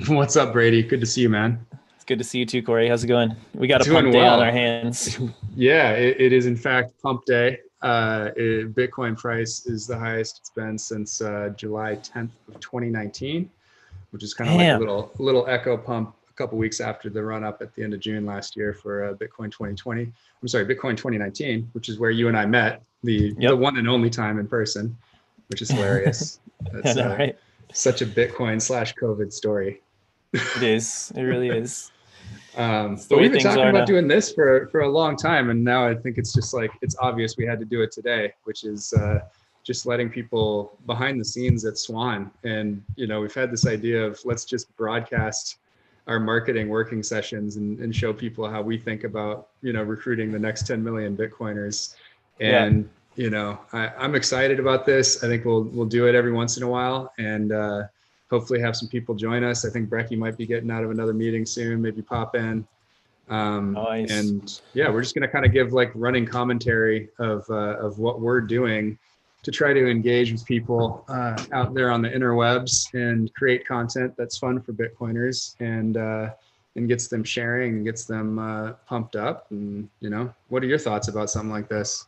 What's up, Brady? Good to see you, man. It's good to see you too, Corey. How's it going? We got a Doing pump day on our well. hands. Yeah, it is in fact pump day. Bitcoin price is the highest it's been since July 10th of 2019, which is kind of like a Damn. little echo pump a couple weeks after the run up at the end of June last year for Bitcoin 2020. I'm sorry, Bitcoin 2019, which is where you and I met the Yep. one and only time in person, which is hilarious. I That's know, right? such a Bitcoin slash COVID story. It is. It really is. It's the But way we've been things talking are about now. doing this for a long time, and now I think it's just like it's obvious we had to do it today, which is just letting people behind the scenes at Swan. And we've had this idea of let's just broadcast our marketing working sessions and show people how we think about recruiting the next 10 million Bitcoiners. Yeah. And I'm excited about this. I think we'll do it every once in a while, and hopefully have some people join us. I think Brecky might be getting out of another meeting soon, maybe pop in. Nice. And yeah, we're just going to kind of give like running commentary of what we're doing to try to engage with people out there on the interwebs and create content that's fun for Bitcoiners and gets them sharing and gets them pumped up. And what are your thoughts about something like this?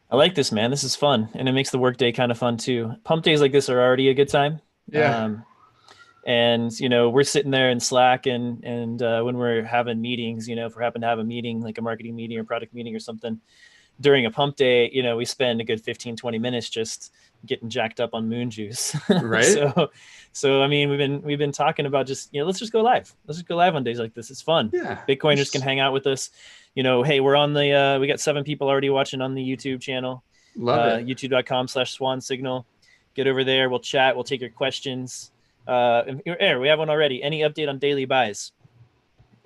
I like this, man. This is fun. And it makes the workday kind of fun too. Pump days like this are already a good time. Yeah. And we're sitting there in Slack and when we're having meetings, if we happen to have a meeting, like a marketing meeting or product meeting or something during a pump day, we spend a good 15-20 minutes just getting jacked up on moon juice. Right. So I mean, we've been talking about just let's just go live. Let's just go live on days like this. It's fun. Yeah. Bitcoiners can hang out with us. Hey, we're on the we got 7 people already watching on the YouTube channel. Love it. YouTube.com/Swan Signal. Get over there. We'll chat. We'll take your questions. And here, we have one already. Any update on daily buys?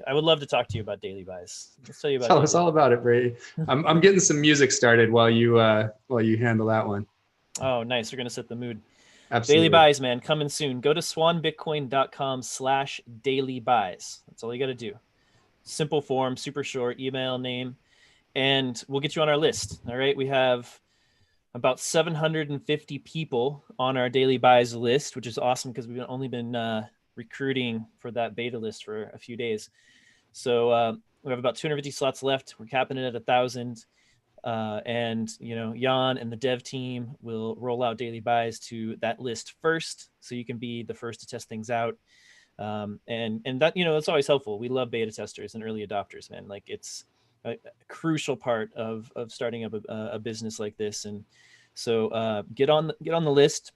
I would love to talk to you about daily buys. Let's tell you about. Tell us all about it, Brady. I'm getting some music started while you handle that one. Oh, nice. We're gonna set the mood. Absolutely. Daily buys, man, coming soon. Go to swanbitcoin.com/daily buys. That's all you got to do. Simple form, super short, email, name, and we'll get you on our list. All right. We have about 750 people on our daily buys list, which is awesome because we've only been recruiting for that beta list for a few days. So we have about 250 slots left. We're capping it at 1,000. And Jan and the dev team will roll out daily buys to that list first, so you can be the first to test things out. And that it's always helpful. We love beta testers and early adopters, man. Like it's a crucial part of starting up a business like this. And so get on the list.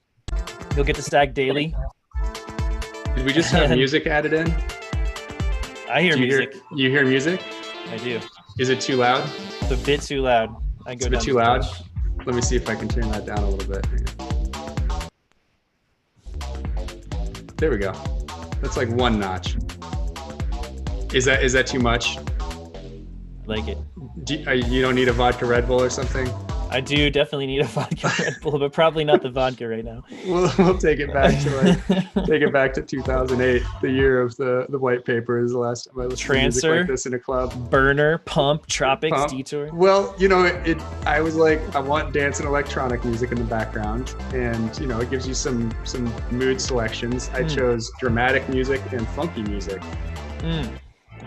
You'll get to stack daily. Did we just have music added in? I hear music. You hear music? I do. Is it too loud? It's a bit too loud. It's a bit too loud. Let me see if I can turn that down a little bit. There we go. That's like one notch. Is that too much? Like it. You don't need a vodka Red Bull or something? I do definitely need a vodka Red Bull, but probably not the vodka right now. We'll take it back to 2008, the year of the white paper is the last time I listened to music like this in a club. Burner, Pump, Tropics, Detour. Well, I was like, I want dance and electronic music in the background, and it gives you some mood selections. I chose dramatic music and funky music. I'm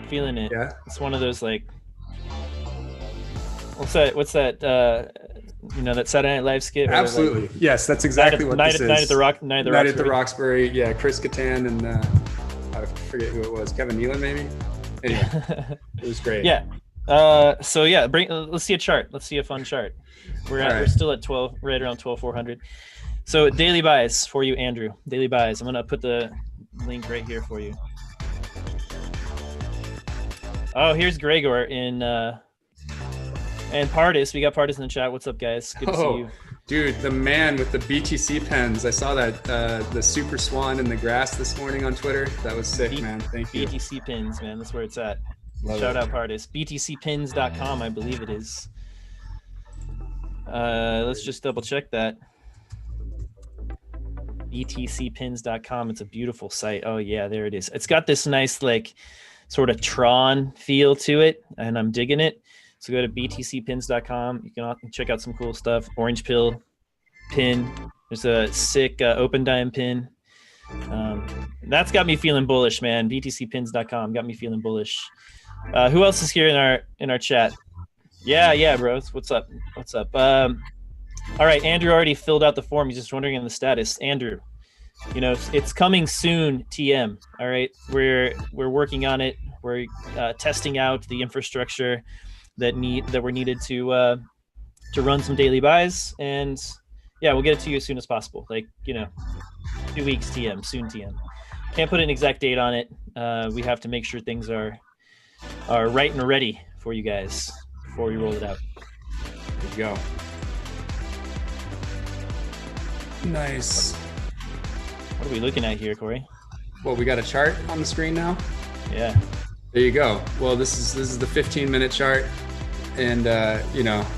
feeling it. Yeah. It's one of those like, what's that that Saturday Night Live skit? Absolutely. Like, yes, that's exactly what this is. Night at the Roxbury. Yeah, Chris Kattan and I forget who it was. Kevin Nealon, maybe? Anyway, it was great. Yeah. So yeah, let's see a chart. Let's see a fun chart. We're still at 12, right around 12,400. So daily buys for you, Andrew. Daily buys. I'm going to put the link right here for you. Oh, here's Gregor and Pardis. We got Pardis in the chat. What's up, guys? Good to see you. Dude, the man with the BTC pens. I saw that the Super Swan in the grass this morning on Twitter. That was sick, man. Thank you. BTC pins, man. That's where it's at. Love Shout it. out Pardis. BTCpins.com, I believe it is. Let's just double check that. BTCpins.com. It's a beautiful site. Oh yeah, there it is. It's got this nice like sort of Tron feel to it, and I'm digging it. So go to btcpins.com. You can check out some cool stuff. Orange pill pin. There's a sick open dime pin. That's got me feeling bullish, man. btcpins.com got me feeling bullish. Who else is here in our chat? Yeah, bros. What's up? All right, Andrew already filled out the form. He's just wondering on the status. Andrew, it's coming soon. TM. All right, we're working on it. We're testing out the infrastructure that were needed to run some daily buys, and yeah, we'll get it to you as soon as possible. 2 weeks TM, soon TM. Can't put an exact date on it. We have to make sure things are right and ready for you guys before we roll it out. There you go. Nice. What are we looking at here, Corey? Well, we got a chart on the screen now. Yeah. There you go. Well, this is the 15-minute chart, and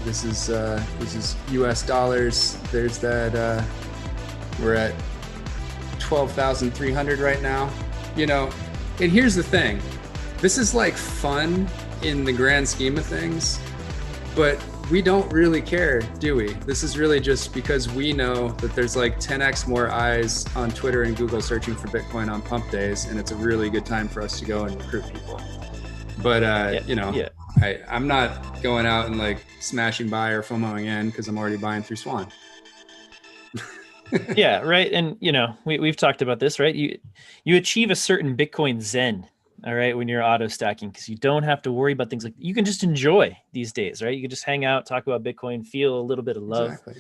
this is U.S. dollars. There's that. We're at 12,300 right now. And here's the thing. This is like fun in the grand scheme of things, but we don't really care, do we? This is really just because we know that there's like 10x more eyes on Twitter and Google searching for Bitcoin on pump days, and it's a really good time for us to go and recruit people. But I'm not going out and like smashing buy or FOMOing in because I'm already buying through Swan. Yeah, right. And we've talked about this, right? You achieve a certain Bitcoin zen, all right, when you're auto stacking, because you don't have to worry about things you can just enjoy these days, right? You can just hang out, talk about Bitcoin, feel a little bit of love. Exactly.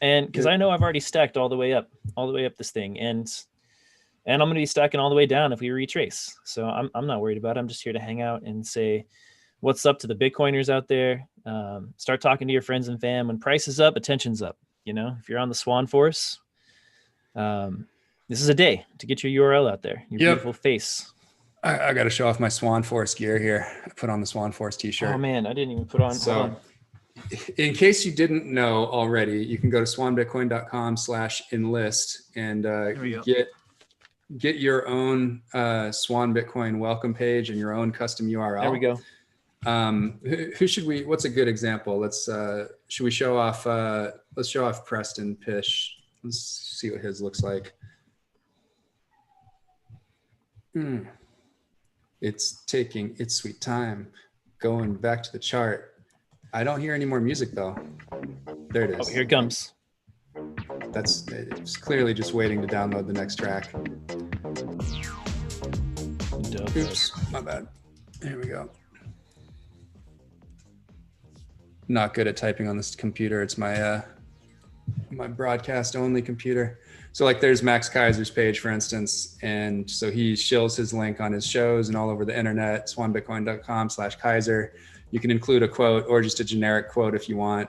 And because I know I've already stacked all the way up this thing, and I'm going to be stacking all the way down if we retrace. So I'm not worried about it. I'm just here to hang out and say what's up to the Bitcoiners out there. Start talking to your friends and fam. When price is up, attention's up. If you're on the Swan Force, this is a day to get your URL out there. Your beautiful face. I got to show off my Swan Force gear here. I put on the Swan Force t-shirt. Oh man, I didn't even put on. So in case you didn't know already, you can go to swanbitcoin.com/enlist and get your own Swan Bitcoin welcome page and your own custom URL. There we go. What's a good example? Should we show off, let's show off Preston Pish. Let's see what his looks like. It's taking its sweet time. Going back to the chart. I don't hear any more music though. There it is. Oh, here it comes. It's clearly just waiting to download the next track. Oops, my bad. Here we go. Not good at typing on this computer. It's my my broadcast only computer. So there's Max Kaiser's page, for instance. And so he shills his link on his shows and all over the internet, swanbitcoin.com/Kaiser. You can include a quote or just a generic quote if you want.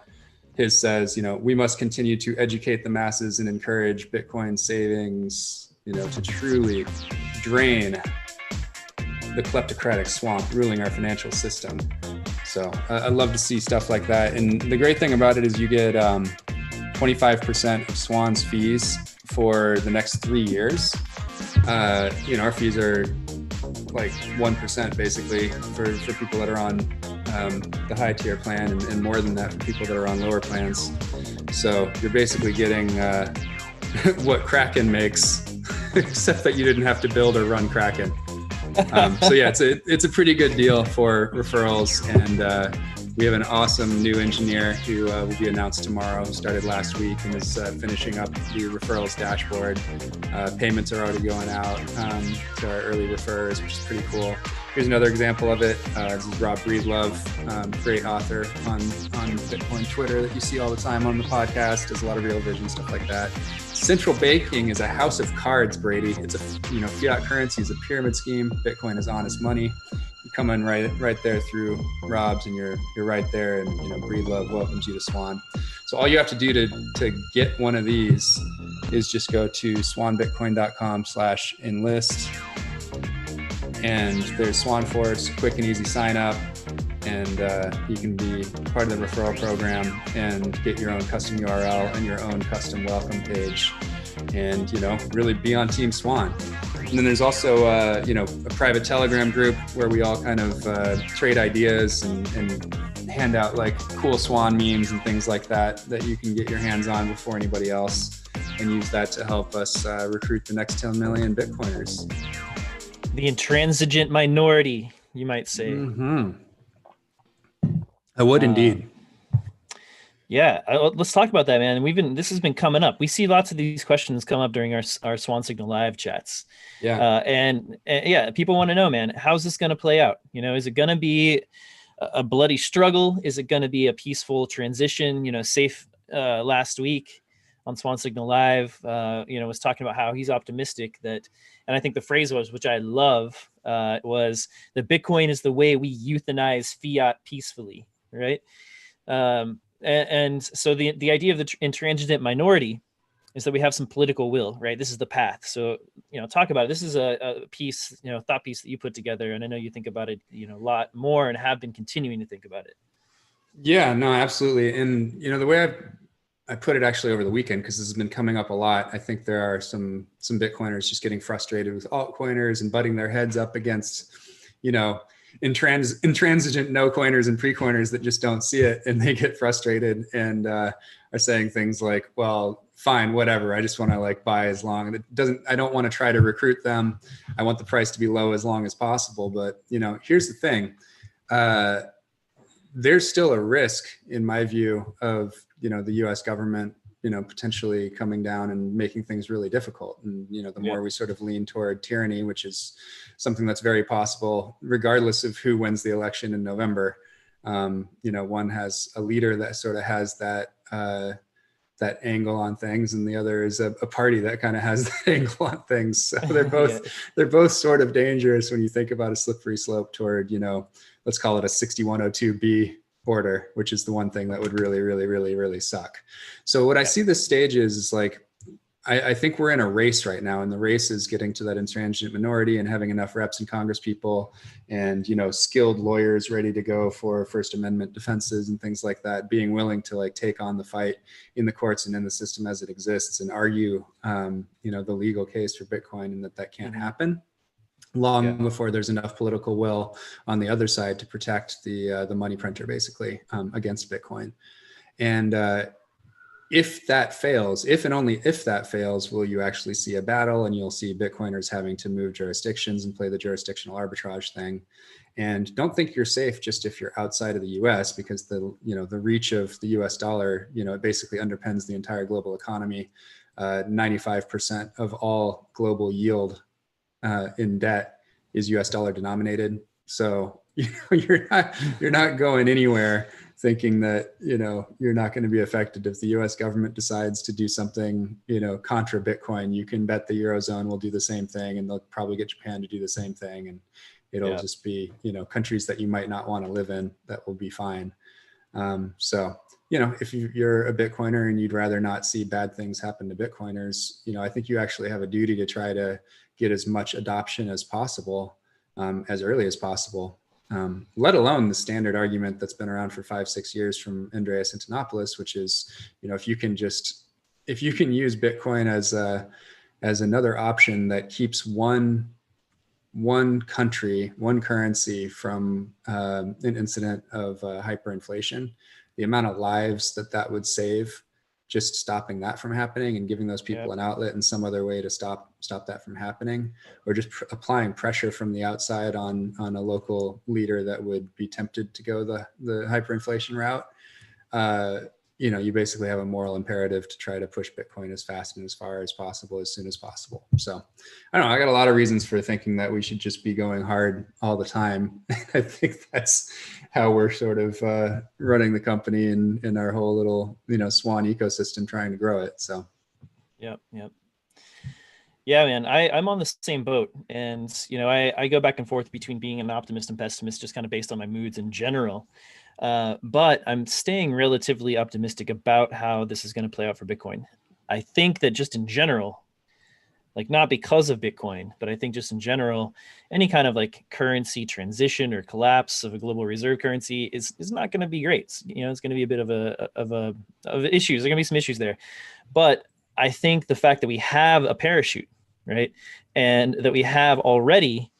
His says, we must continue to educate the masses and encourage Bitcoin savings, to truly drain the kleptocratic swamp ruling our financial system. So I love to see stuff like that. And the great thing about it is you get 25% of Swan's fees for the next 3 years. Our fees are like 1% basically for people that are on the high tier plan, and more than that for people that are on lower plans. So you're basically getting what Kraken makes, except that you didn't have to build or run Kraken. So yeah, it's a pretty good deal for referrals, and we have an awesome new engineer who will be announced tomorrow, who started last week and is finishing up the referrals dashboard. Payments are already going out to our early referrers, which is pretty cool. Here's another example of it. This is Rob Breedlove, great author on Bitcoin Twitter that you see all the time on the podcast. Does a lot of real vision stuff like that. Central banking is a house of cards, Brady. It's a fiat currency is a pyramid scheme. Bitcoin is honest money. You come in right there through Rob's, and you're right there, and Breedlove welcomes you to Swan. So all you have to do to get one of these is just go to swanbitcoin.com/enlist. And there's Swan Force, quick and easy sign up, and you can be part of the referral program and get your own custom URL and your own custom welcome page, and really be on Team Swan. And then there's also a private Telegram group where we all kind of trade ideas and hand out cool Swan memes and things like that you can get your hands on before anybody else. and use that to help us recruit the next 10 million Bitcoiners. The intransigent minority, you might say. Mm-hmm. I would indeed. Yeah, let's talk about that, man. This has been coming up. We see lots of these questions come up during our Swan Signal live chats. Yeah. And yeah, people want to know, man, how's this going to play out? Is it going to be a bloody struggle? Is it going to be a peaceful transition? Safe last week on Swan Signal Live, was talking about how he's optimistic that, and I think the phrase was, which I love, was that Bitcoin is the way we euthanize fiat peacefully, right? And so the idea of the intransigent minority is that we have some political will, right? This is the path. So, talk about it. This is a piece, thought piece that you put together. And I know you think about it, a lot more and have been continuing to think about it. Yeah, no, absolutely. And, the way I put it actually over the weekend, because this has been coming up a lot. I think there are some Bitcoiners just getting frustrated with altcoiners and butting their heads up against, intransigent no coiners and pre-coiners that just don't see it, and they get frustrated and are saying things like, well, fine, whatever. I just want to buy as long. I don't want to try to recruit them. I want the price to be low as long as possible. But, here's the thing. There's still a risk, in my view, of, the US government, potentially coming down and making things really difficult. And, the more we sort of lean toward tyranny, which is something that's very possible, regardless of who wins the election in November, one has a leader that sort of has that angle on things, and the other is a party that kind of has that angle on things. So they're both sort of dangerous when you think about a slippery slope toward, let's call it a 6102B order, which is the one thing that would really, really, really, really suck. So what I see this stage is I think we're in a race right now, and the race is getting to that intransigent minority and having enough reps and Congress people and, skilled lawyers ready to go for First Amendment defenses and things like that, being willing to take on the fight in the courts and in the system as it exists and argue, the legal case for Bitcoin, and that can't happen long before there's enough political will on the other side to protect the money printer, basically, against Bitcoin. And if that fails, if and only if that fails, will you actually see a battle, and you'll see Bitcoiners having to move jurisdictions and play the jurisdictional arbitrage thing. And don't think you're safe just if you're outside of the US, because the reach of the US dollar, it basically underpins the entire global economy. 95% of all global yield in debt is US dollar denominated. So, you're not going anywhere thinking that, you're not going to be affected if the US government decides to do something, contra Bitcoin. You can bet the Eurozone will do the same thing, and they'll probably get Japan to do the same thing. And it'll just be, countries that you might not want to live in that will be fine. So, if you're a Bitcoiner and you'd rather not see bad things happen to Bitcoiners, I think you actually have a duty to try to get as much adoption as possible, as early as possible. Let alone the standard argument that's been around for 5-6 years from Andreas Antonopoulos, which is, if you can use Bitcoin as another option that keeps one country, one currency from an incident of hyperinflation, the amount of lives that would save, just stopping that from happening and giving those people an outlet in some other way to stop that from happening, or just applying pressure from the outside on a local leader that would be tempted to go the hyperinflation route. You basically have a moral imperative to try to push Bitcoin as fast and as far as possible, as soon as possible. So I don't know, I got a lot of reasons for thinking that we should just be going hard all the time. I think that's how we're sort of running the company and our whole little, Swan ecosystem, trying to grow it. So. Yep. Yeah, man, I'm on the same boat. And, I go back and forth between being an optimist and pessimist, just kind of based on my moods in general. But I'm staying relatively optimistic about how this is going to play out for Bitcoin. I think that just in general, not because of Bitcoin, but I think just in general, any kind of currency transition or collapse of a global reserve currency is not going to be great. It's going to be a bit of issues. There are going to be some issues there. But I think the fact that we have a parachute, right, and that we have already,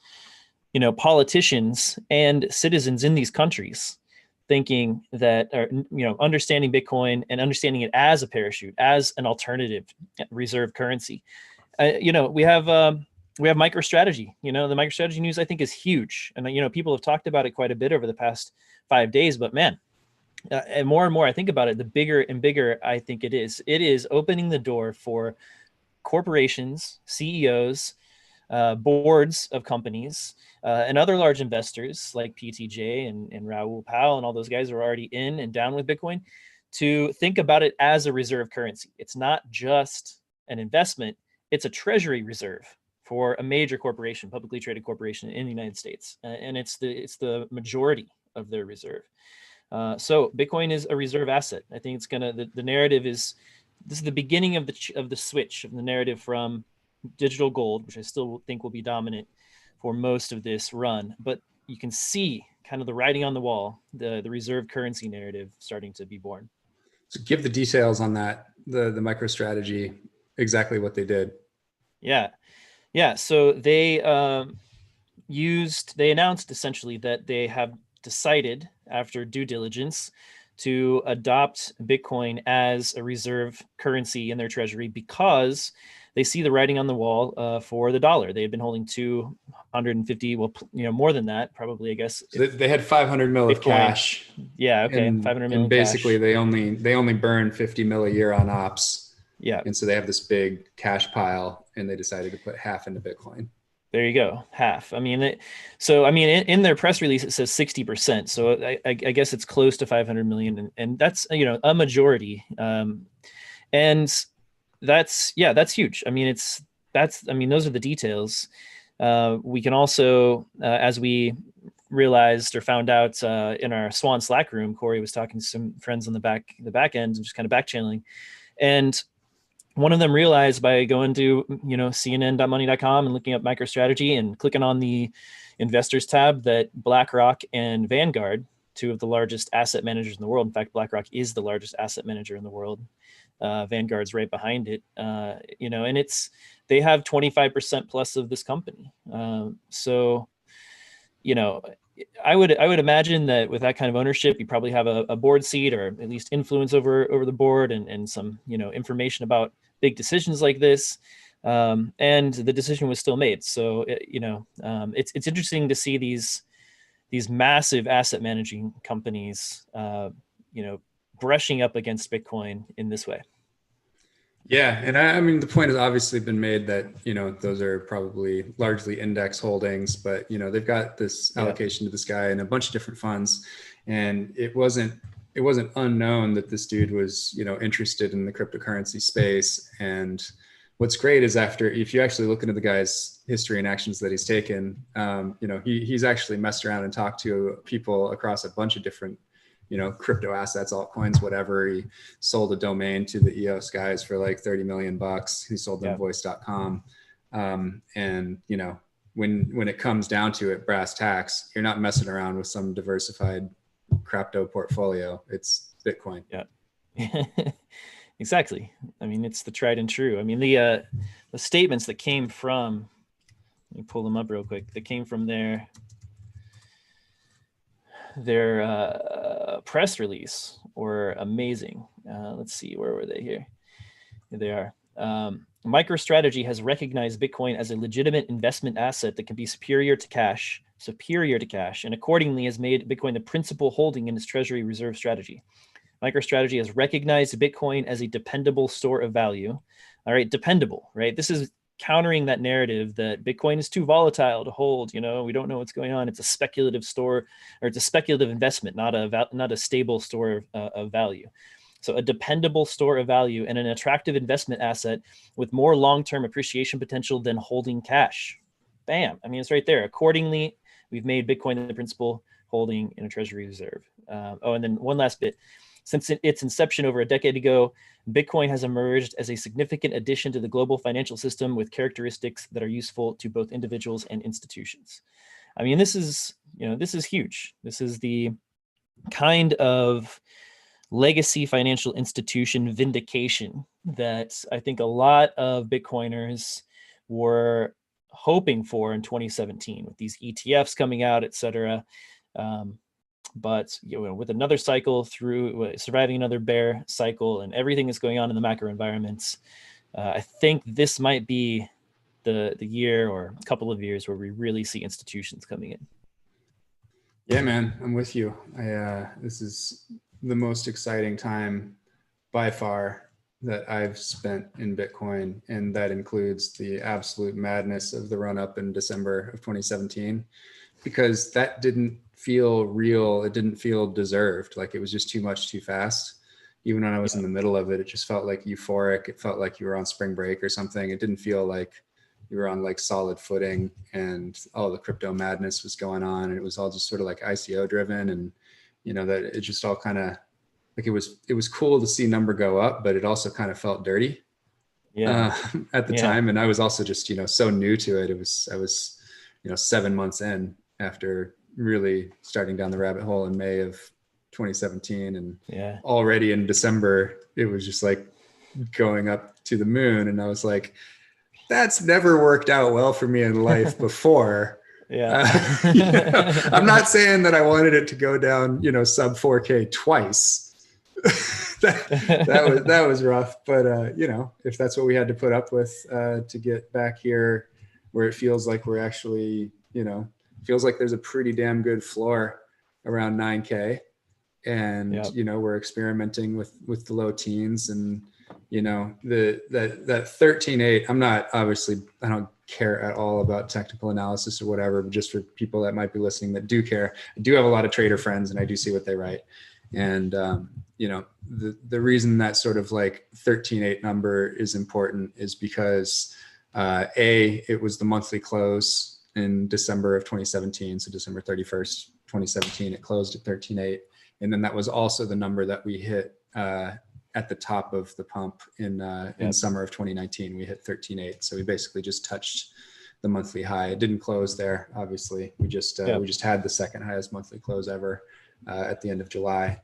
politicians and citizens in these countries thinking that, or, understanding Bitcoin and understanding it as a parachute, as an alternative reserve currency. We have MicroStrategy. The MicroStrategy news, I think, is huge, and people have talked about it quite a bit over the past 5 days. But man, and more I think about it, the bigger and bigger I think it is. It is opening the door for corporations, CEOs, boards of companies, and other large investors like PTJ and Raoul Pal and all those guys who are already in and down with Bitcoin to think about it as a reserve currency. It's not just an investment, it's a treasury reserve for a major corporation, publicly traded corporation in the United States. And it's the majority of their reserve. So Bitcoin is a reserve asset. I think it's the narrative is, this is the beginning of the switch of the narrative from digital gold, which I still think will be dominant for most of this run. But you can see kind of the writing on the wall, the reserve currency narrative starting to be born. So give the details on that, the MicroStrategy, exactly what they did. Yeah. So they announced essentially that they have decided, after due diligence, to adopt Bitcoin as a reserve currency in their treasury because they see the writing on the wall for the dollar. They had been holding 250, more than that, probably, I guess. So they had 500 mil of cash. Yeah, okay, 500 million. And basically, cash. They only burn 50 mil a year on ops. Yeah. And so they have this big cash pile, and they decided to put half into Bitcoin. There you go, half. In their press release, it says 60%. So I guess it's close to 500 million, and that's a majority. And that's huge. Those are the details. We can also, as we realized or found out in our Swan Slack room, Corey was talking to some friends on the back end, and just kind of back channeling, and one of them realized by going to cnn.money.com and looking up MicroStrategy and clicking on the investors tab that BlackRock and Vanguard, two of the largest asset managers in the world. In fact, BlackRock is the largest asset manager in the world. Vanguard's right behind it. And they have 25% plus of this company. So I would imagine that with that kind of ownership, you probably have a board seat, or at least influence over the board, and some information about big decisions like this. And the decision was still made. So it's interesting to see these massive asset managing companies brushing up against Bitcoin in this way. Yeah, and the point has obviously been made that those are probably largely index holdings, but they've got this allocation to this guy and a bunch of different funds, and it wasn't unknown that this dude was interested in the cryptocurrency space. And what's great is, if you actually look into the guy's history and actions that he's taken, he's actually messed around and talked to people across a bunch of different crypto assets, altcoins, whatever. He sold a domain to the EOS guys for like 30 million bucks. He sold them voice.com. And when it comes down to it, brass tacks, you're not messing around with some diversified crypto portfolio. It's Bitcoin. Yeah. Exactly. It's the tried and true. The statements that came from, let me pull them up real quick, that came from their press release were amazing. Let's see, where were they? Here they are. MicroStrategy has recognized Bitcoin as a legitimate investment asset that can be superior to cash, and accordingly has made Bitcoin the principal holding in its treasury reserve strategy. MicroStrategy has recognized Bitcoin as a dependable store of value. All right, dependable, right? This is countering that narrative that Bitcoin is too volatile to hold. We don't know what's going on. It's a speculative store, or it's a speculative investment, not a stable store of value. So a dependable store of value and an attractive investment asset with more long-term appreciation potential than holding cash. Bam. It's right there. Accordingly, we've made Bitcoin the principal holding in a treasury reserve. And then one last bit. Since its inception over a decade ago, Bitcoin has emerged as a significant addition to the global financial system with characteristics that are useful to both individuals and institutions. This is huge. This is the kind of legacy financial institution vindication that I think a lot of Bitcoiners were hoping for in 2017 with these ETFs coming out, et cetera. But with another cycle through surviving another bear cycle and everything that's going on in the macro environments, I think this might be the year or a couple of years where we really see institutions coming in. Yeah, man, I'm with you. This is the most exciting time by far that I've spent in Bitcoin, and that includes the absolute madness of the run up in December of 2017, because that didn't feel real. It didn't feel deserved. Like, it was just too much too fast. Even when I was in the middle of it, it just felt like euphoric. It felt like you were on spring break or something. It didn't feel like you were on like solid footing, and all the crypto madness was going on. And it was all just sort of like ICO driven. And, that it just all kind of like, it was cool to see number go up, but it also kind of felt dirty at the time. And I was also just, so new to it. I was 7 months in after really starting down the rabbit hole in May of 2017. And already in December, it was just like going up to the moon. And I was like, that's never worked out well for me in life before. I'm not saying that I wanted it to go down, sub 4K twice. that was rough, but if that's what we had to put up with to get back here, where it feels like we're actually, feels like there's a pretty damn good floor around 9K, and we're experimenting with the low teens, and that 13.8. I'm not, obviously, I don't care at all about technical analysis or whatever, but just for people that might be listening that do care, I do have a lot of trader friends, and I do see what they write. And, the reason that sort of like 13.8 number is important is because, it was the monthly close in December of 2017. So December 31st, 2017, it closed at 13.8. And then that was also the number that we hit, at the top of the pump in summer of 2019. We hit 13.8. So we basically just touched the monthly high. It didn't close there, obviously. We just had the second highest monthly close ever at the end of July.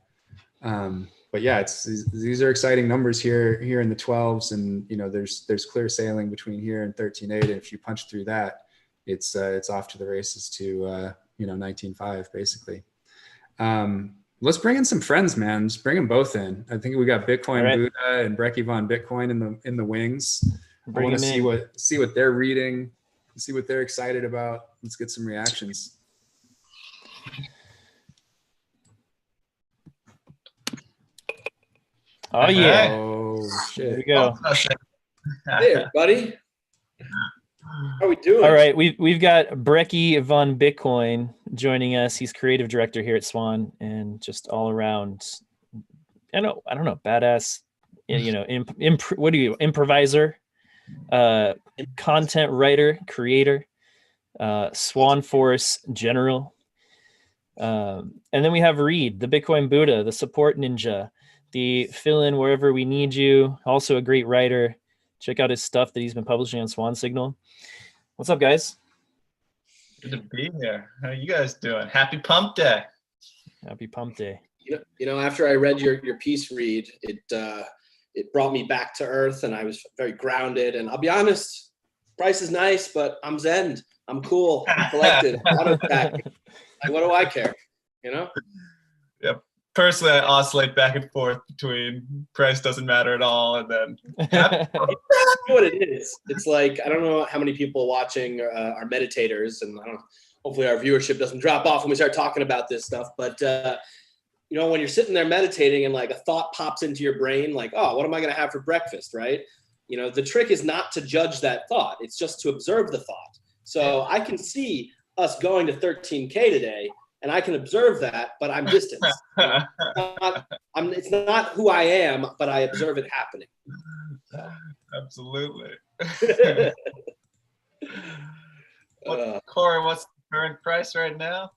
But yeah, these are exciting numbers here in the 12s, and there's clear sailing between here and 13.8. And if you punch through that, it's off to the races to 19.5 basically. Let's bring in some friends, man. Just bring them both in. I think we got Bitcoin Buddha and Brecky Von Bitcoin in the wings. I want to see what they're reading, see what they're excited about. Let's get some reactions. Oh yeah! Oh shit! There we go. Hey everybody, how are we doing? All right, we've got Brecky Von Bitcoin joining us. He's creative director here at Swan, and just all around, I don't know, badass. What are you, improviser, content writer, creator, Swan Force general, and then we have Reed, the Bitcoin Buddha, the support ninja, the fill in wherever we need you. Also a great writer. Check out his stuff that he's been publishing on Swan Signal. What's up, guys? Good to be here. How are you guys doing? Happy Pump Day. Happy Pump Day. After I read your piece, Reed, it brought me back to earth, and I was very grounded. And I'll be honest, price is nice, but I'm zen. I'm cool. I'm collected. Like, what do I care? Yep. Personally, I oscillate back and forth between price doesn't matter at all, and then you know what it is. It's like, I don't know how many people watching are meditators, and hopefully our viewership doesn't drop off when we start talking about this stuff. But when you're sitting there meditating and like a thought pops into your brain, like, oh, what am I going to have for breakfast, right? The trick is not to judge that thought. It's just to observe the thought. So I can see us going to 13K today, and I can observe that, but I'm distanced. It's not who I am, but I observe it happening. Absolutely. Corey, what's the current price right now?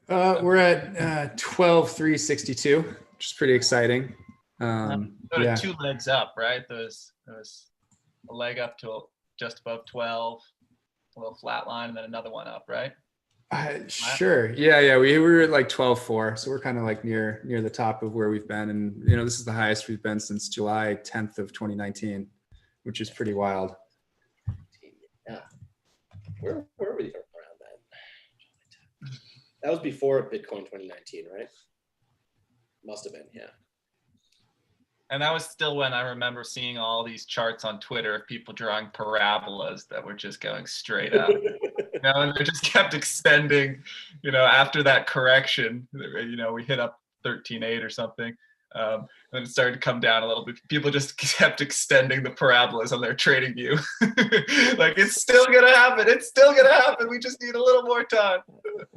We're at 12,362, which is pretty exciting. Two legs up, right? There's a leg up to just above 12, a little flat line, and then another one up, right? Sure. Yeah. We were at like 12.4, so we're kind of like near the top of where we've been, and this is the highest we've been since July 10th of 2019, which is pretty wild. Yeah. Where were we around that? That was before Bitcoin 2019, right? Must have been, yeah. And that was still when I remember seeing all these charts on Twitter of people drawing parabolas that were just going straight up. And they just kept extending, after that correction, we hit up 13.8 or something. And it started to come down a little bit. People just kept extending the parabolas on their trading view. Like, it's still gonna happen. It's still gonna happen. We just need a little more time.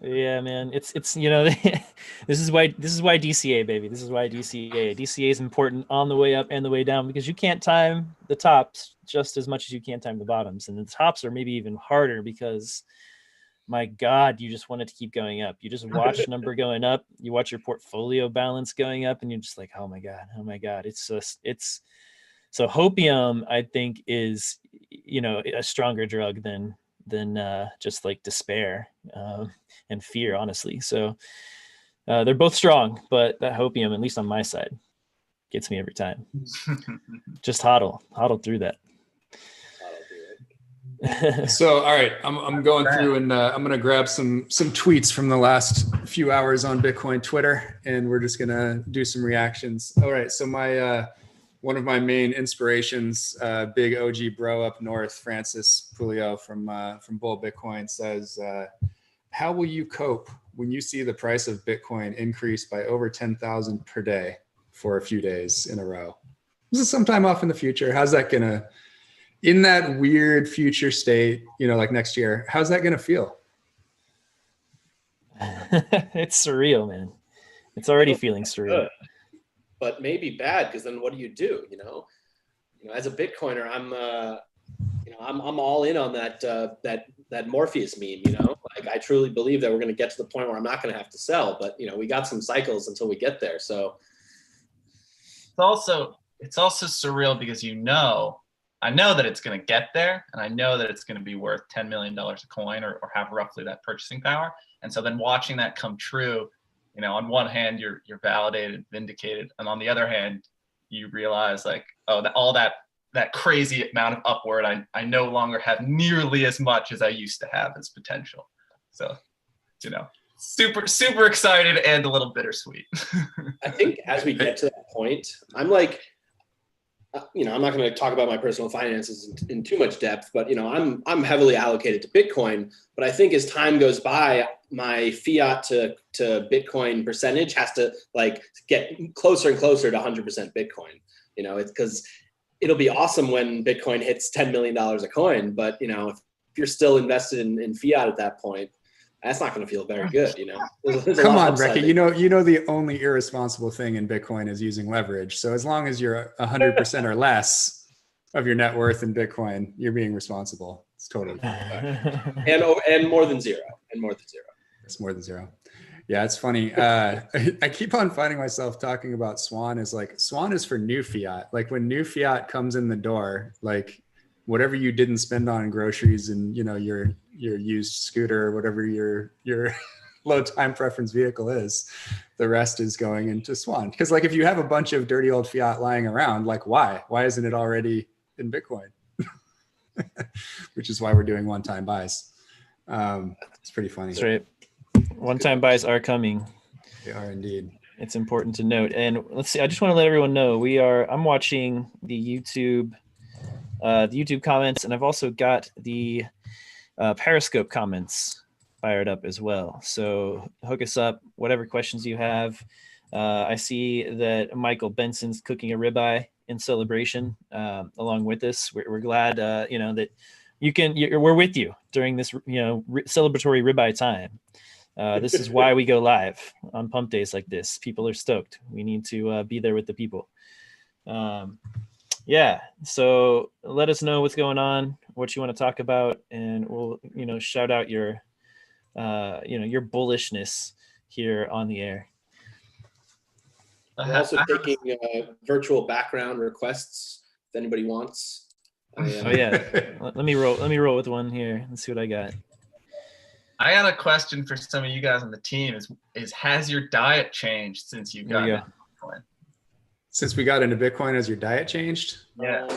Yeah, man. It's this is why DCA, baby. This is why DCA is important on the way up and the way down, because you can't time the tops just as much as you can time the bottoms, and the tops are maybe even harder because, my God, you just want it to keep going up. You just watch number going up. You watch your portfolio balance going up, and you're just like, oh my God. So hopium, I think, is, a stronger drug than just like despair and fear, honestly. So they're both strong, but that hopium, at least on my side, gets me every time. Just hodl through that. So, all right, I'm going through and I'm going to grab some tweets from the last few hours on Bitcoin Twitter, and we're just going to do some reactions. All right, so my one of my main inspirations, big OG bro up north, Francis Pulio from Bull Bitcoin, says, how will you cope when you see the price of Bitcoin increase by over 10,000 per day for a few days in a row? This is sometime off in the future. How's that going to, in that weird future state, like next year, how's that going to feel? It's surreal, man. It's already feeling surreal. Good, but maybe bad, because then what do you do? As a Bitcoiner, I'm all in on that Morpheus meme. Like, I truly believe that we're going to get to the point where I'm not going to have to sell, but we got some cycles until we get there. So it's also surreal because I know that it's going to get there, and I know that it's going to be worth $10 million a coin or have roughly that purchasing power. And so then watching that come true, on one hand, you're validated, vindicated. And on the other hand, you realize, like, oh, all that crazy amount of upward, I no longer have nearly as much as I used to have as potential. So, super, super excited and a little bittersweet. I think as we get to that point, I'm like, I'm not going to talk about my personal finances in too much depth, but I'm heavily allocated to Bitcoin. But I think as time goes by, my fiat to Bitcoin percentage has to get closer and closer to 100% Bitcoin. It's because it'll be awesome when Bitcoin hits $10 million a coin, but if you're still invested in fiat at that point, that's not going to feel very good. There's Come on, Brecky. The only irresponsible thing in Bitcoin is using leverage. So as long as you're 100% or less of your net worth in Bitcoin, you're being responsible. It's totally fine. and more than zero. It's more than zero. Yeah, it's funny. I keep on finding myself talking about Swan as Swan is for new fiat. Like, when new fiat comes in the door, like, whatever you didn't spend on groceries and your used scooter or whatever your low time preference vehicle is, the rest is going into Swan. Because if you have a bunch of dirty old fiat lying around, why isn't it already in Bitcoin? Which is why we're doing one-time buys. It's pretty funny. That's right. One-time buys are coming. They are indeed. It's important to note. And let's see, I just want to let everyone know I'm watching the YouTube comments, and I've also got the Periscope comments fired up as well. So hook us up, whatever questions you have. I see that Michael Benson's cooking a ribeye in celebration along with us. We're glad, that we're with you during this, celebratory ribeye time. This is why we go live on pump days like this. People are stoked. We need to be there with the people. Yeah. So let us know what's going on, what you want to talk about, and we'll, shout out your bullishness here on the air. We're also taking virtual background requests if anybody wants. Oh yeah. Let me roll with one here. Let's see what I got. I got a question for some of you guys on the team. Is has your diet changed since you got into Bitcoin? Since we got into Bitcoin, has your diet changed? Yeah.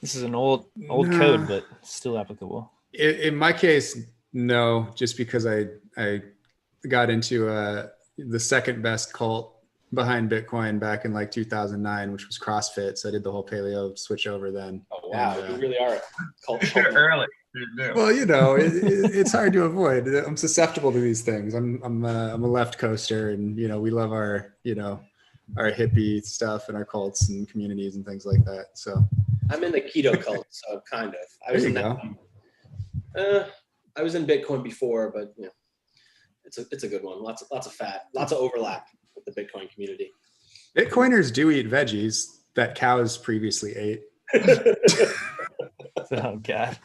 This is an old code, but still applicable. In my case, no, just because I got into the second best cult behind Bitcoin back in like 2009, which was CrossFit. So I did the whole paleo switch over then. Oh wow, And, you really are a cult. You're early. well, it's hard to avoid. I'm susceptible to these things. I'm a left coaster, and we love our our hippie stuff and our cults and communities and things like that. So I'm in the keto cult, so kind of. there you go. I was in Bitcoin before, but it's a good one. Lots of fat, lots of overlap with the Bitcoin community. Bitcoiners do eat veggies that cows previously ate. Oh God.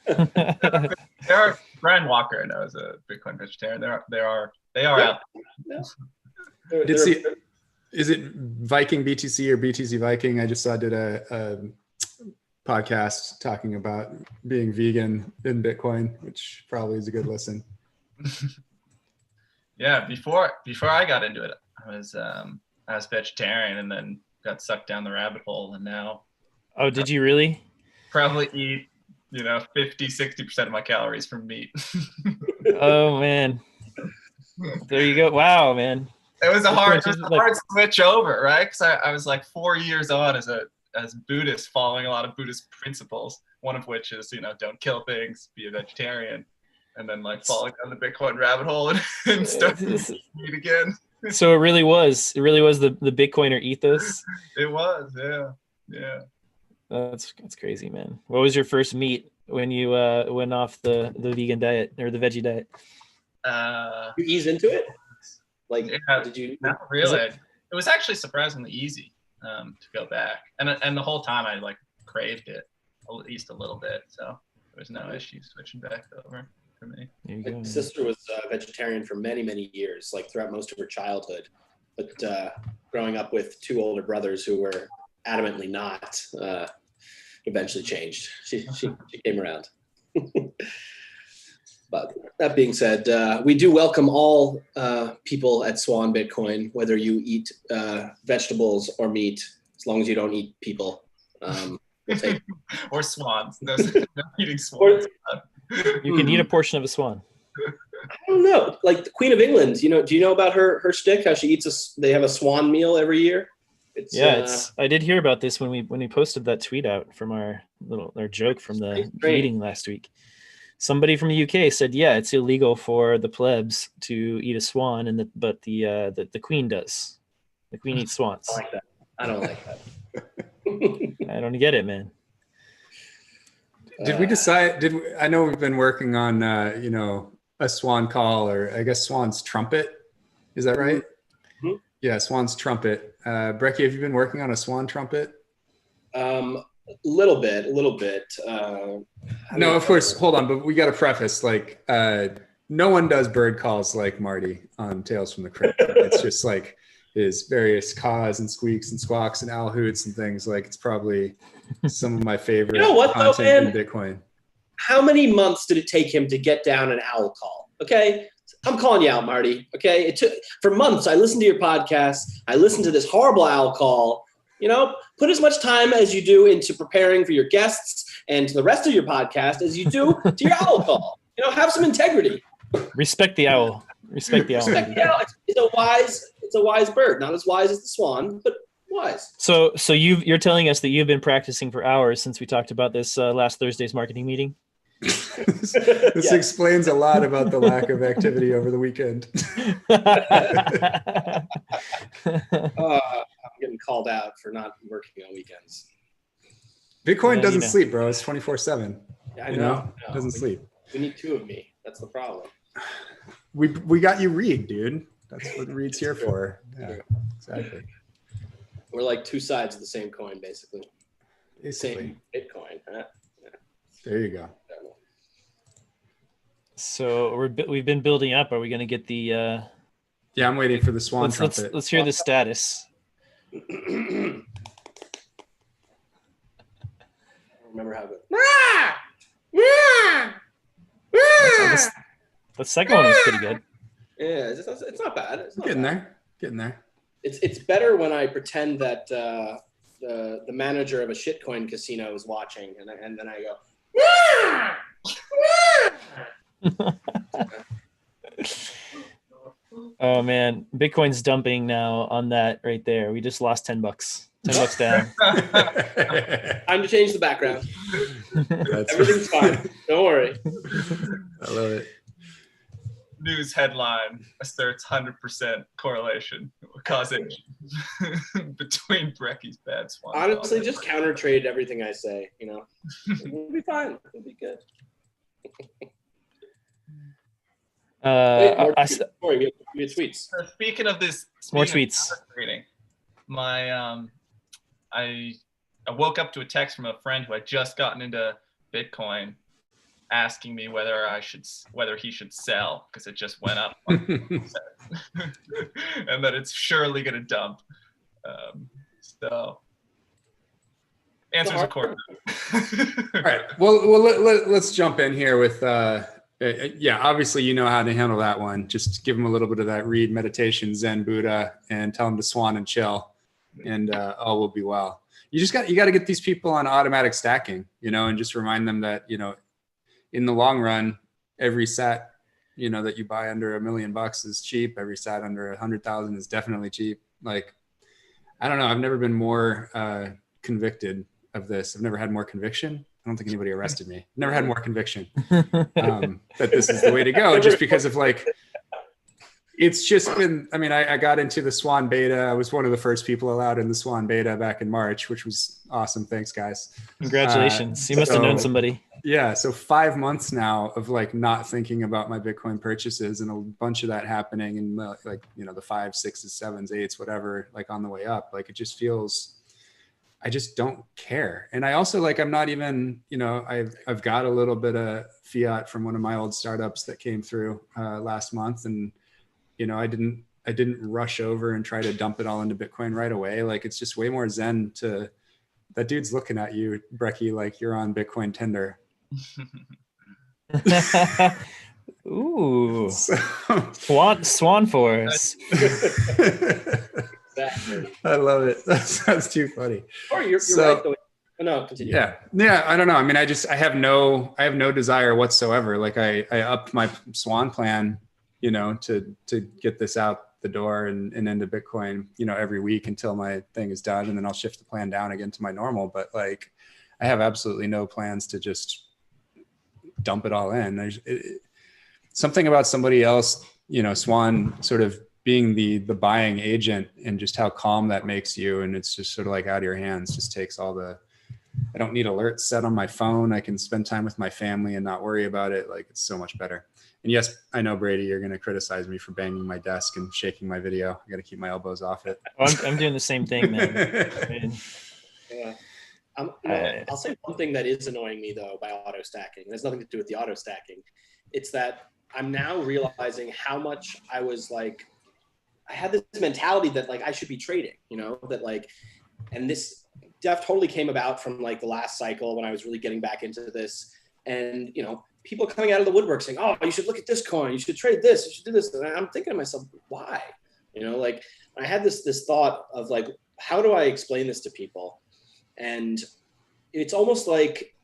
There are Brian Walker, I know, is a Bitcoin vegetarian. They are out. Yeah. Is it Viking BTC or BTC Viking? I just did a podcast talking about being vegan in Bitcoin, which probably is a good listen. Yeah, before I got into it, I was vegetarian and then got sucked down the rabbit hole, and now. Oh, did you really? Probably eat 50-60% of my calories from meat. Oh man, there you go. Wow, man. It was a hard switch over, right? Because I was like 4 years on as Buddhist, following a lot of Buddhist principles. One of which is don't kill things, be a vegetarian, and then like falling down the Bitcoin rabbit hole and starting to eat again. So it really was the Bitcoiner ethos. It was, yeah. That's crazy, man. What was your first meat when you went off the vegan diet or the veggie diet? You ease into it? Like, did you? Not really. It was actually surprisingly easy to go back, and the whole time I like craved it at least a little bit, so there was no issue switching back over for me. My sister was a vegetarian for many years, like throughout most of her childhood, but growing up with two older brothers who were adamantly not, eventually changed. She came around. But that being said, we do welcome all people at Swan Bitcoin, whether you eat vegetables or meat, as long as you don't eat people. We'll take or swans. No eating swans. You can eat a portion of a swan. I don't know. Like the Queen of England, do you know about her shtick? How she eats they have a swan meal every year. I did hear about this when we posted that tweet out from our joke from the meeting last week. Somebody from the UK said, yeah, it's illegal for the plebs to eat a swan, but the queen does. The queen eats swans. I like that. I don't like that. I don't get it, man. Did we decide? I know we've been working on a swan call, or I guess Swan's trumpet. Is that right? Mm-hmm. Yeah, Swan's trumpet. Brecky, have you been working on a swan trumpet? Little bit. No, of course. Hold on, but we got to preface no one does bird calls like Marty on Tales from the Crypt. It's just like his various caws and squeaks and squawks and owl hoots and things. Like it's probably some of my favorite content in Bitcoin. How many months did it take him to get down an owl call? Okay. I'm calling you out, Marty. Okay. It took for months. I listened to your podcast. I listened to this horrible owl call. Put as much time as you do into preparing for your guests and to the rest of your podcast as you do to your owl call. Have some integrity. Respect the owl. Respect the owl. It's a wise bird. Not as wise as the swan, but wise. So you're telling us that you've been practicing for hours since we talked about this last Thursday's marketing meeting? This explains a lot about the lack of activity over the weekend. I'm getting called out for not working on weekends. Bitcoin doesn't sleep, bro. It's 24/7. Yeah, I know. It doesn't sleep. We need two of me. That's the problem. We got you Reed, dude. That's what Reed's here for. Yeah, exactly. We're like two sides of the same coin, basically. Same Bitcoin. Huh? Yeah. There you go. So we've been building up. Are we going to get the? Yeah, I'm waiting for the swan trumpet. Let's hear the status. I remember how good. The second one was pretty good. Yeah, it's not bad. It's not getting bad. there. It's better when I pretend that the manager of a shitcoin casino is watching, and then I go. Oh man, Bitcoin's dumping now on that right there. We just lost $10. $10 down. Time to change the background. That's Everything's fine. Don't worry. I love it. News headline asserts 100% correlation or causation between Brecky's bad Swan. Honestly, just counter trade everything I say. You know, we'll be fine. We'll be good. Wait, more Sorry, we had tweets. Speaking of this, More tweets. Trading, my I woke up to a text from a friend who had just gotten into Bitcoin, asking me whether he should sell because it just went up, and that it's surely going to dump. So, answers of course. All right. Well, let's jump in here with. Yeah, obviously you know how to handle that one. Just give them a little bit of that read, meditation, Zen, Buddha, and tell them to swan and chill, and all will be well. You got to get these people on automatic stacking, and just remind them that in the long run, every sat that you buy under $1 million is cheap. Every sat under 100,000 is definitely cheap. Like, I don't know. I've never been more convicted of this. I've never had more conviction. I don't think anybody arrested me. Never had more conviction that this is the way to go, just because of it's just been, I got into the Swan beta. I was one of the first people allowed in the Swan beta back in March, which was awesome. Thanks, guys. Congratulations. You must have known somebody. Yeah. So 5 months now of not thinking about my Bitcoin purchases, and a bunch of that happening in the 5s, 6s, 7s, 8s, whatever, on the way up. It just feels, I just don't care. And I also I'm not even, I've got a little bit of fiat from one of my old startups that came through last month. And, I didn't rush over and try to dump it all into Bitcoin right away. It's just way more Zen that dude's looking at you, Brecky, like you're on Bitcoin Tinder. Ooh, Swan Force. Exactly. I love it. That's too funny. Or you're right though. No, continue. Yeah. I don't know. I have no desire whatsoever. I upped my Swan plan, to get this out the door and into Bitcoin, every week until my thing is done, and then I'll shift the plan down again to my normal. But I have absolutely no plans to just dump it all in. There's something about somebody else, Swan sort of being the buying agent, and just how calm that makes you. And it's just sort of out of your hands, just takes all I don't need alerts set on my phone. I can spend time with my family and not worry about it. It's so much better. And yes, I know, Brady, you're going to criticize me for banging my desk and shaking my video. I got to keep my elbows off it. I'm doing the same thing, man. Yeah. I'll say one thing that is annoying me though by auto stacking. It has nothing to do with the auto stacking. It's that I'm now realizing how much I was I had this mentality that I should be trading, and this totally came about from the last cycle when I was really getting back into this, and people coming out of the woodwork saying, "Oh, you should look at this coin, you should trade this, you should do this." And I'm thinking to myself, why? I had this thought of how do I explain this to people? And it's almost like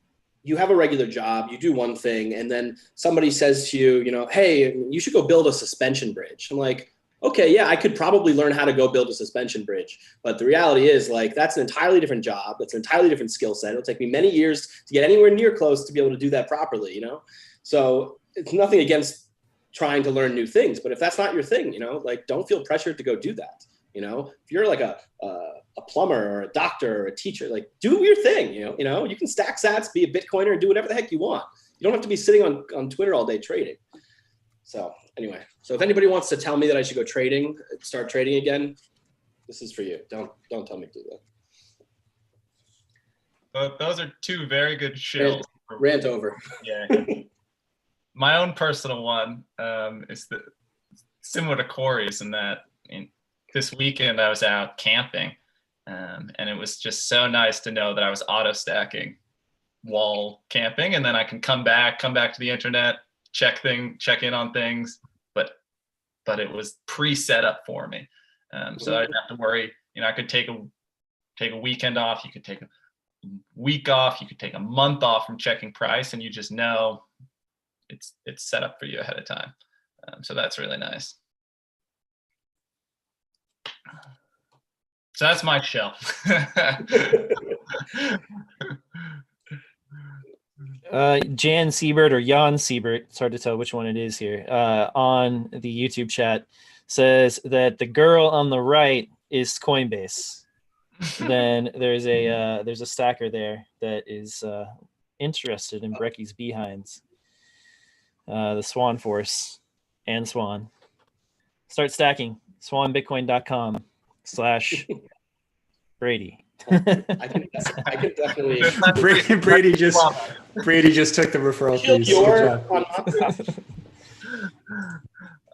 you have a regular job, you do one thing, and then somebody says to you, "Hey, you should go build a suspension bridge." I'm like, okay, yeah, I could probably learn how to go build a suspension bridge. But the reality is that's an entirely different job. That's an entirely different skill set. It'll take me many years to get anywhere near close to be able to do that properly, So it's nothing against trying to learn new things, but if that's not your thing, don't feel pressured to go do that. If you're a plumber or a doctor or a teacher, do your thing, you can stack sats, be a Bitcoiner, and do whatever the heck you want. You don't have to be sitting on Twitter all day trading. So anyway, if anybody wants to tell me that I should go start trading again, this is for you. Don't tell me to do that. Those are two very good shills. Rant over. Yeah. My own personal one is similar to Corey's in that this weekend I was out camping, and it was just so nice to know that I was auto stacking while camping, and then I can come back to the internet, check in on things, but it was pre-set up for me, so I didn't have to worry. I could take a weekend off, you could take a week off, you could take a month off from checking price, and you just know it's set up for you ahead of time. So that's really nice. So that's my show. Jan Siebert or Jan Siebert, it's hard to tell which one it is here, on the YouTube chat says that the girl on the right is Coinbase. Then there's a stacker there that is interested in Brecky's behinds. The Swan Force and Swan. Start stacking. swanbitcoin.com/Brady. I can definitely. Brady just took the referral fees. Good job.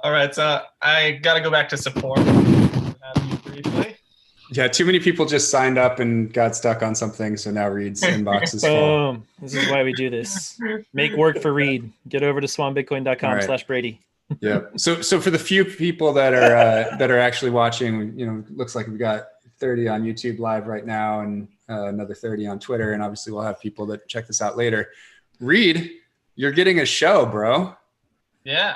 All right, so I got to go back to support. Briefly. Yeah, too many people just signed up and got stuck on something, so now Reed's inbox is full. Boom. This is why we do this. Make work for Reed. Get over to swanbitcoin.com/Brady. Yeah. So for the few people that are actually watching, looks like we've got 30 on YouTube live right now and another 30 on Twitter, and obviously we'll have people that check this out later. Reed, you're getting a show, bro. Yeah.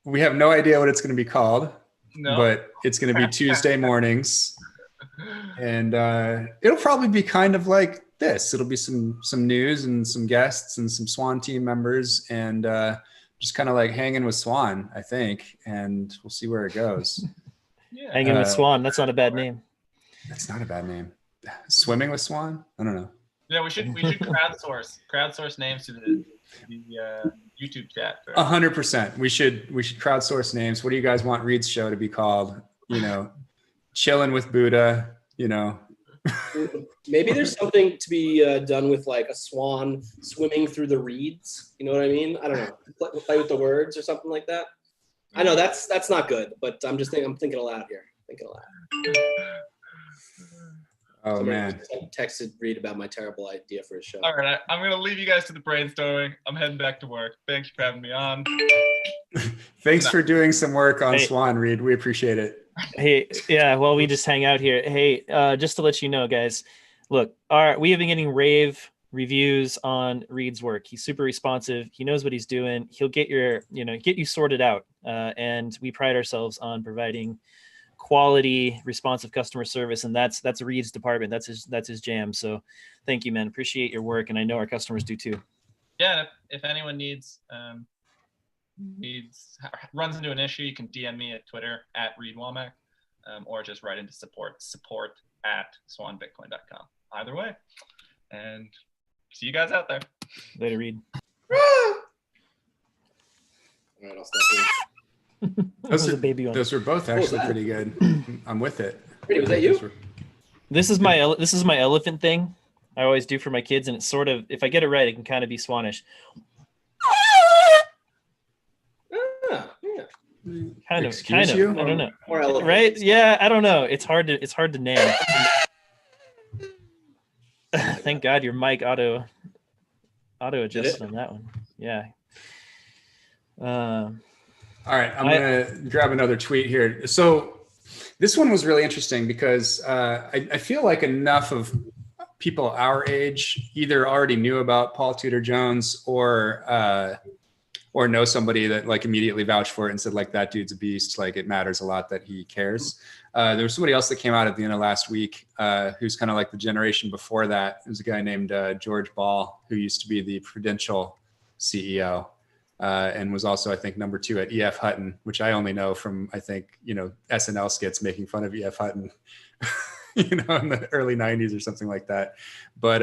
We have no idea what it's going to be called. No. But it's going to be Tuesday mornings, and it'll probably be kind of like this. It'll be some news and some guests and some Swan team members, and just kind of like hanging with Swan, I think, and we'll see where it goes. Yeah. Hanging with Swan, that's not a bad name. That's not a bad name. Swimming with Swan? I don't know. Yeah, we should crowdsource names to the YouTube chat. 100%. We should crowdsource names. What do you guys want Reed's show to be called? Chilling with Buddha. Maybe there's something to be done with like a swan swimming through the reeds. You know what I mean? I don't know. Play with the words or something like that. I know that's not good, but I'm thinking aloud here. Thinking aloud. Oh, Somebody man. Texted Reed about my terrible idea for a show. All right, I'm going to leave you guys to the brainstorming. I'm heading back to work. Thanks for having me on. Thanks for doing some work on Swan, Reed. We appreciate it. Hey, yeah, well, we just hang out here. Hey, just to let you know, guys, look, we have been getting rave reviews on Reed's work. He's super responsive. He knows what he's doing. He'll get you sorted out. And we pride ourselves on providing quality, responsive customer service, and that's Reed's department. That's his jam. So, thank you, man. Appreciate your work, and I know our customers do too. Yeah, if anyone runs into an issue, you can DM me at Twitter at Reed Womack, or just write into support at swanbitcoin.com. Either way, and see you guys out there. Later, Reed. All right, I'll stop here. Those were both actually pretty good. I'm with it. Wait, was that you? This is my elephant thing I always do for my kids, and it's sort of, if I get it right, it can kind of be Swanish. Yeah. Kind of. You? I don't know. More elephants. Right? Yeah, I don't know. It's hard to name. Thank God your mic auto adjusted on that one. Yeah. All right, I'm going to grab another tweet here. So this one was really interesting because I feel like enough of people our age either already knew about Paul Tudor Jones or know somebody that like immediately vouched for it and said like, that dude's a beast. Like it matters a lot that he cares. There was somebody else that came out at the end of last week who's kind of like the generation before that. There's a guy named George Ball who used to be the Prudential CEO. And was also, I think, number 2 at E.F. Hutton, which I only know from, I think, SNL skits making fun of E.F. Hutton, in the early 90s or something like that. But,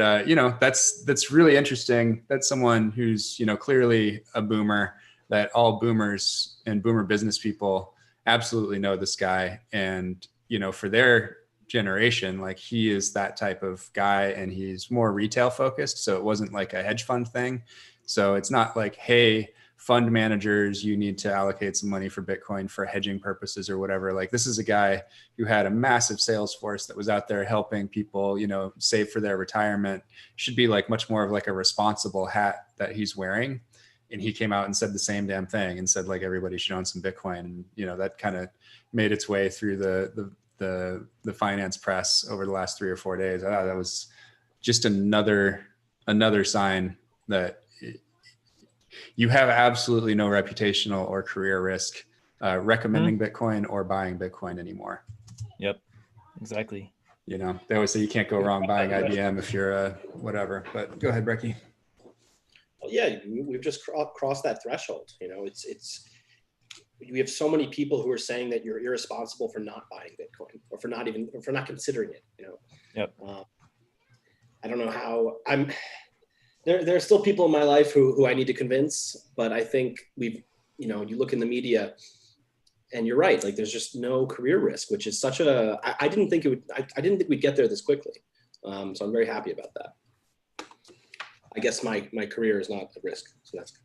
that's really interesting. That's someone who's, clearly a boomer, that all boomers and boomer business people absolutely know this guy. And, for their generation, like he is that type of guy, and he's more retail focused. So it wasn't like a hedge fund thing. So it's not like, hey, fund managers, you need to allocate some money for Bitcoin for hedging purposes or whatever. Like this is a guy who had a massive sales force that was out there helping people, save for their retirement. Should be like much more of like a responsible hat that he's wearing. And he came out and said the same damn thing and said like everybody should own some Bitcoin. And that kind of made its way through the finance press over the last 3 or 4 days. I thought that was just another sign that you have absolutely no reputational or career risk recommending Bitcoin or buying Bitcoin anymore. Yep. Exactly. You know, they always say you can't go wrong buying IBM if you're whatever. But go ahead, Brecky. Well, yeah, we've just crossed that threshold. You know, it's we have so many people who are saying that you're irresponsible for not buying Bitcoin or for not considering it. You know. Yep. I don't know how there are still people in my life who I need to convince, but I think you look in the media and you're right. Like there's just no career risk, which is I didn't think we'd get there this quickly. So I'm very happy about that. I guess my career is not at risk. So that's good.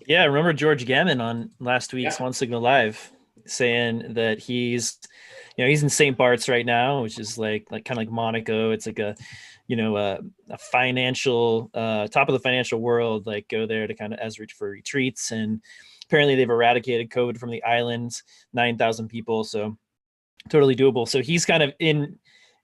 Yeah. I remember George Gammon on last week's One Signal Live saying that he's in St. Bart's right now, which is like kind of like Monaco. It's like a financial top of the financial world, like go there to kind of for retreats. And apparently they've eradicated COVID from the island, 9,000 people. So totally doable. So he's kind of in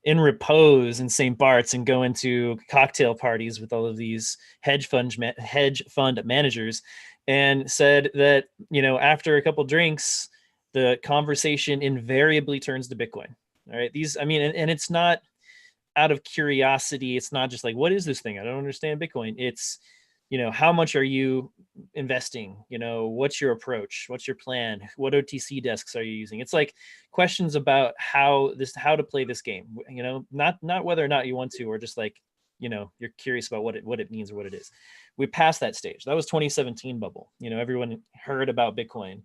repose in St. Bart's and going to cocktail parties with all of these hedge fund managers, and said that, after a couple drinks, the conversation invariably turns to Bitcoin. All right. And it's not out of curiosity. It's not just like, what is this thing? I don't understand Bitcoin. It's, how much are you investing? What's your approach? What's your plan? What OTC desks are you using? It's like questions about how to play this game, not whether or not you want to, or just like, you're curious about what it means or what it is. We passed that stage. That was 2017 bubble. Everyone heard about Bitcoin.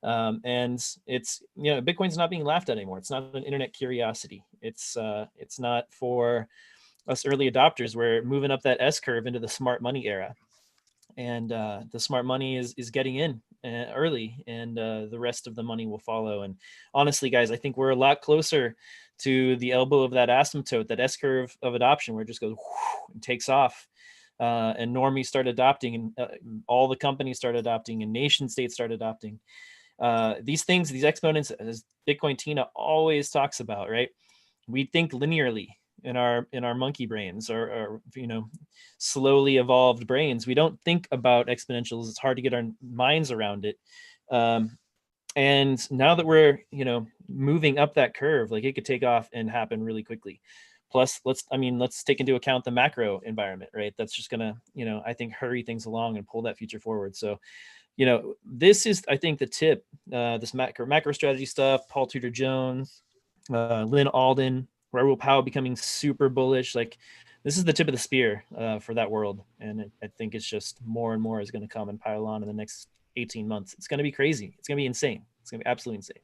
And it's, Bitcoin's not being laughed at anymore. It's not an internet curiosity. It's not for us early adopters. We're moving up that S curve into the smart money era. And the smart money is getting in early, and the rest of the money will follow. And honestly, guys, I think we're a lot closer to the elbow of that asymptote, that S curve of adoption, where it just goes and takes off. And normies start adopting, and all the companies start adopting, and nation states start adopting. These things, these exponents, as Bitcoin Tina always talks about, right? We think linearly in our monkey brains, or slowly evolved brains. We don't think about exponentials. It's hard to get our minds around it. And now that we're moving up that curve, like it could take off and happen really quickly. Plus, let's take into account the macro environment, right? That's just gonna, I think, hurry things along and pull that future forward. So, this is, I think, the tip. This macro strategy stuff. Paul Tudor Jones, Lynn Alden, Raoul Pal becoming super bullish. Like, this is the tip of the spear for that world, and I think it's just more and more is going to come and pile on in the next 18 months. It's going to be crazy. It's going to be insane. It's going to be absolutely insane.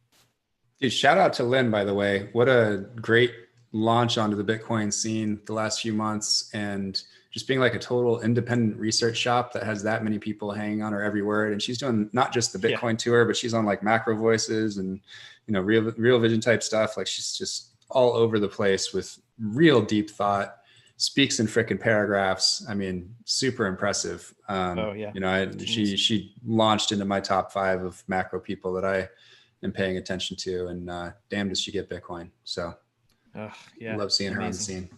Dude, shout out to Lynn, by the way. What a great launch onto the Bitcoin scene the last few months, and just being like a total independent research shop that has that many people hanging on her every word. And she's doing not just the Bitcoin tour, but she's on like Macro Voices and, real vision type stuff. Like she's just all over the place with real deep thought, speaks in frickin' paragraphs. I mean, super impressive. She launched into my top 5 of macro people that I am paying attention to, and damn, does she get Bitcoin. So love seeing her on the scene.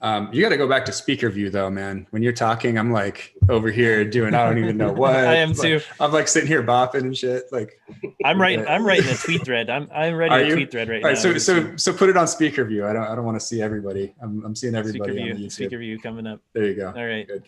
You got to go back to speaker view though, man. When you're talking, I'm like over here doing, I don't even know what. I am too. I'm like sitting here bopping and shit. Like I'm writing a tweet thread. I'm writing a tweet thread right now. So put it on speaker view. I don't want to see everybody. I'm seeing everybody on YouTube. Speaker view coming up. There you go. All right. Good.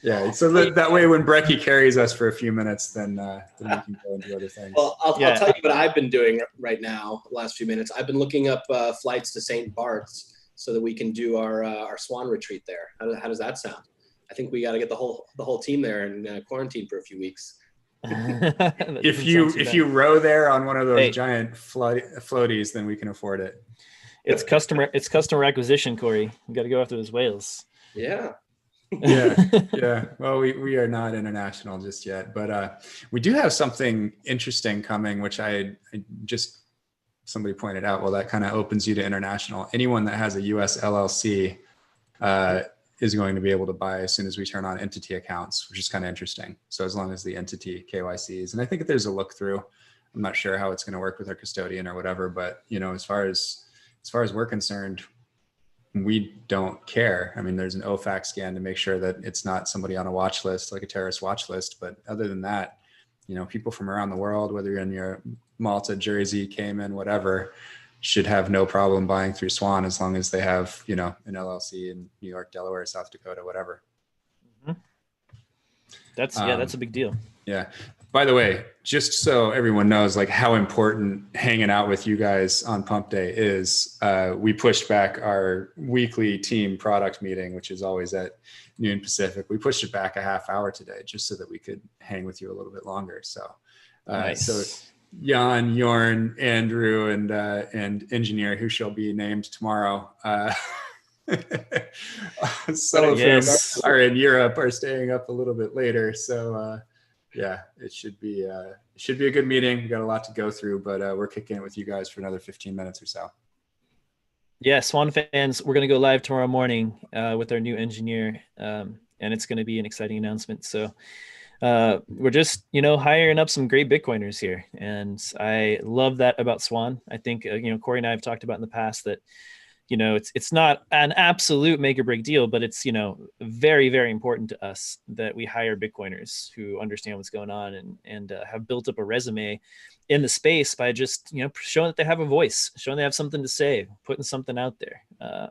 Yeah. So that way, when Brecky carries us for a few minutes, then we can go into other things. Well, I'll tell you what I've been doing right now. The last few minutes, I've been looking up flights to St. Bart's, so that we can do our Swan retreat there. How does that sound? I think we got to get the whole team there and quarantine for a few weeks. If you row there on one of those giant floaties, then we can afford it. It's customer acquisition, Corey. We got to go after those whales. Yeah. Yeah. Well, we are not international just yet, but we do have something interesting coming, which I just. Somebody pointed out, well, that kind of opens you to international. Anyone that has a US LLC is going to be able to buy as soon as we turn on entity accounts, which is kind of interesting. So as long as the entity KYCs, and I think there's a look through. I'm not sure how it's going to work with our custodian or whatever, but as far as we're concerned, we don't care. I mean, there's an OFAC scan to make sure that it's not somebody on a watch list, like a terrorist watch list. But other than that, people from around the world, whether you're in your Malta, Jersey, Cayman, whatever, should have no problem buying through Swan as long as they have, you know, an LLC in New York, Delaware, South Dakota, whatever. That's a big deal. Yeah. By the way, just so everyone knows like how important hanging out with you guys on Pump Day is, we pushed back our weekly team product meeting, which is always at noon Pacific. We pushed it back a half hour today just so that we could hang with you a little bit longer. So, Nice. so Jan, Jorn, Andrew, and engineer who shall be named tomorrow. Some of whom are in Europe are staying up a little bit later. So, yeah, it should be a good meeting. We got a lot to go through, but we're kicking it with you guys for another 15 minutes or so. Yeah, Swan fans, we're going to go live tomorrow morning with our new engineer, and it's going to be an exciting announcement. So we're just, you know, hiring up some great Bitcoiners here, and I love that about Swan. I think, you know, Corey and I have talked about in the past that, you know, it's not an absolute make or break deal, but it's, you know, very, very important to us that we hire Bitcoiners who understand what's going on and have built up a resume in the space by just, you know, showing that they have a voice, showing they have something to say, putting something out there.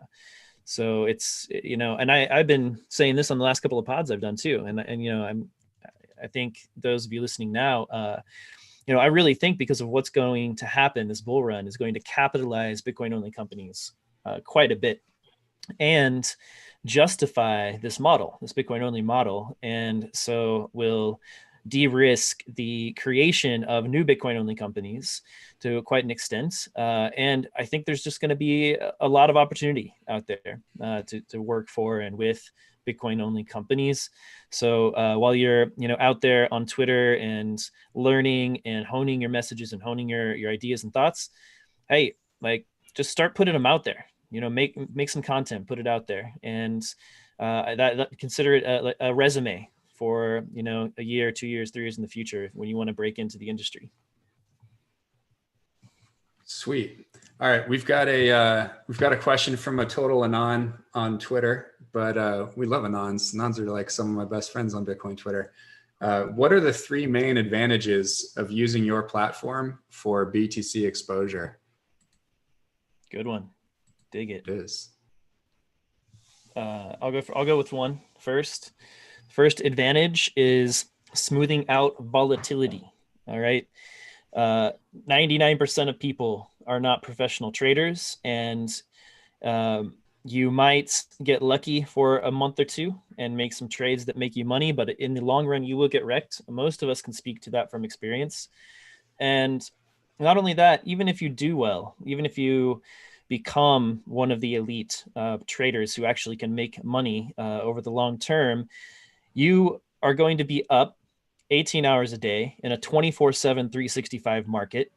So it's, you know, and I've been saying this on the last couple of pods I've done too. And, you know, I think those of you listening now, you know, I really think because of what's going to happen, this bull run is going to capitalize Bitcoin only companies quite a bit and justify this model, this Bitcoin only model. And so we'll de-risk the creation of new Bitcoin only companies to quite an extent. And I think there's just going to be a lot of opportunity out there to work for and with Bitcoin only companies. So while you're, you know, out there on Twitter and learning and honing your messages and honing your ideas and thoughts, hey, like, just start putting them out there, you know, make some content, put it out there, and that consider it a resume for, you know, a year, 2 years, 3 years in the future when you want to break into the industry. Sweet. All right, we've got a question from a total anon on Twitter, but we love anons. Anons are like some of my best friends on Bitcoin Twitter. What are the 3 main advantages of using your platform for BTC exposure? Good one. Dig it. It is. I'll go with one first. First advantage is smoothing out volatility. All right. 99% of people are not professional traders, and you might get lucky for a month or two and make some trades that make you money, but in the long run, you will get wrecked. Most of us can speak to that from experience. And not only that, even if you do well, even if you become one of the elite traders who actually can make money over the long term, you are going to be up 18 hours a day in a 24/7, 365 market.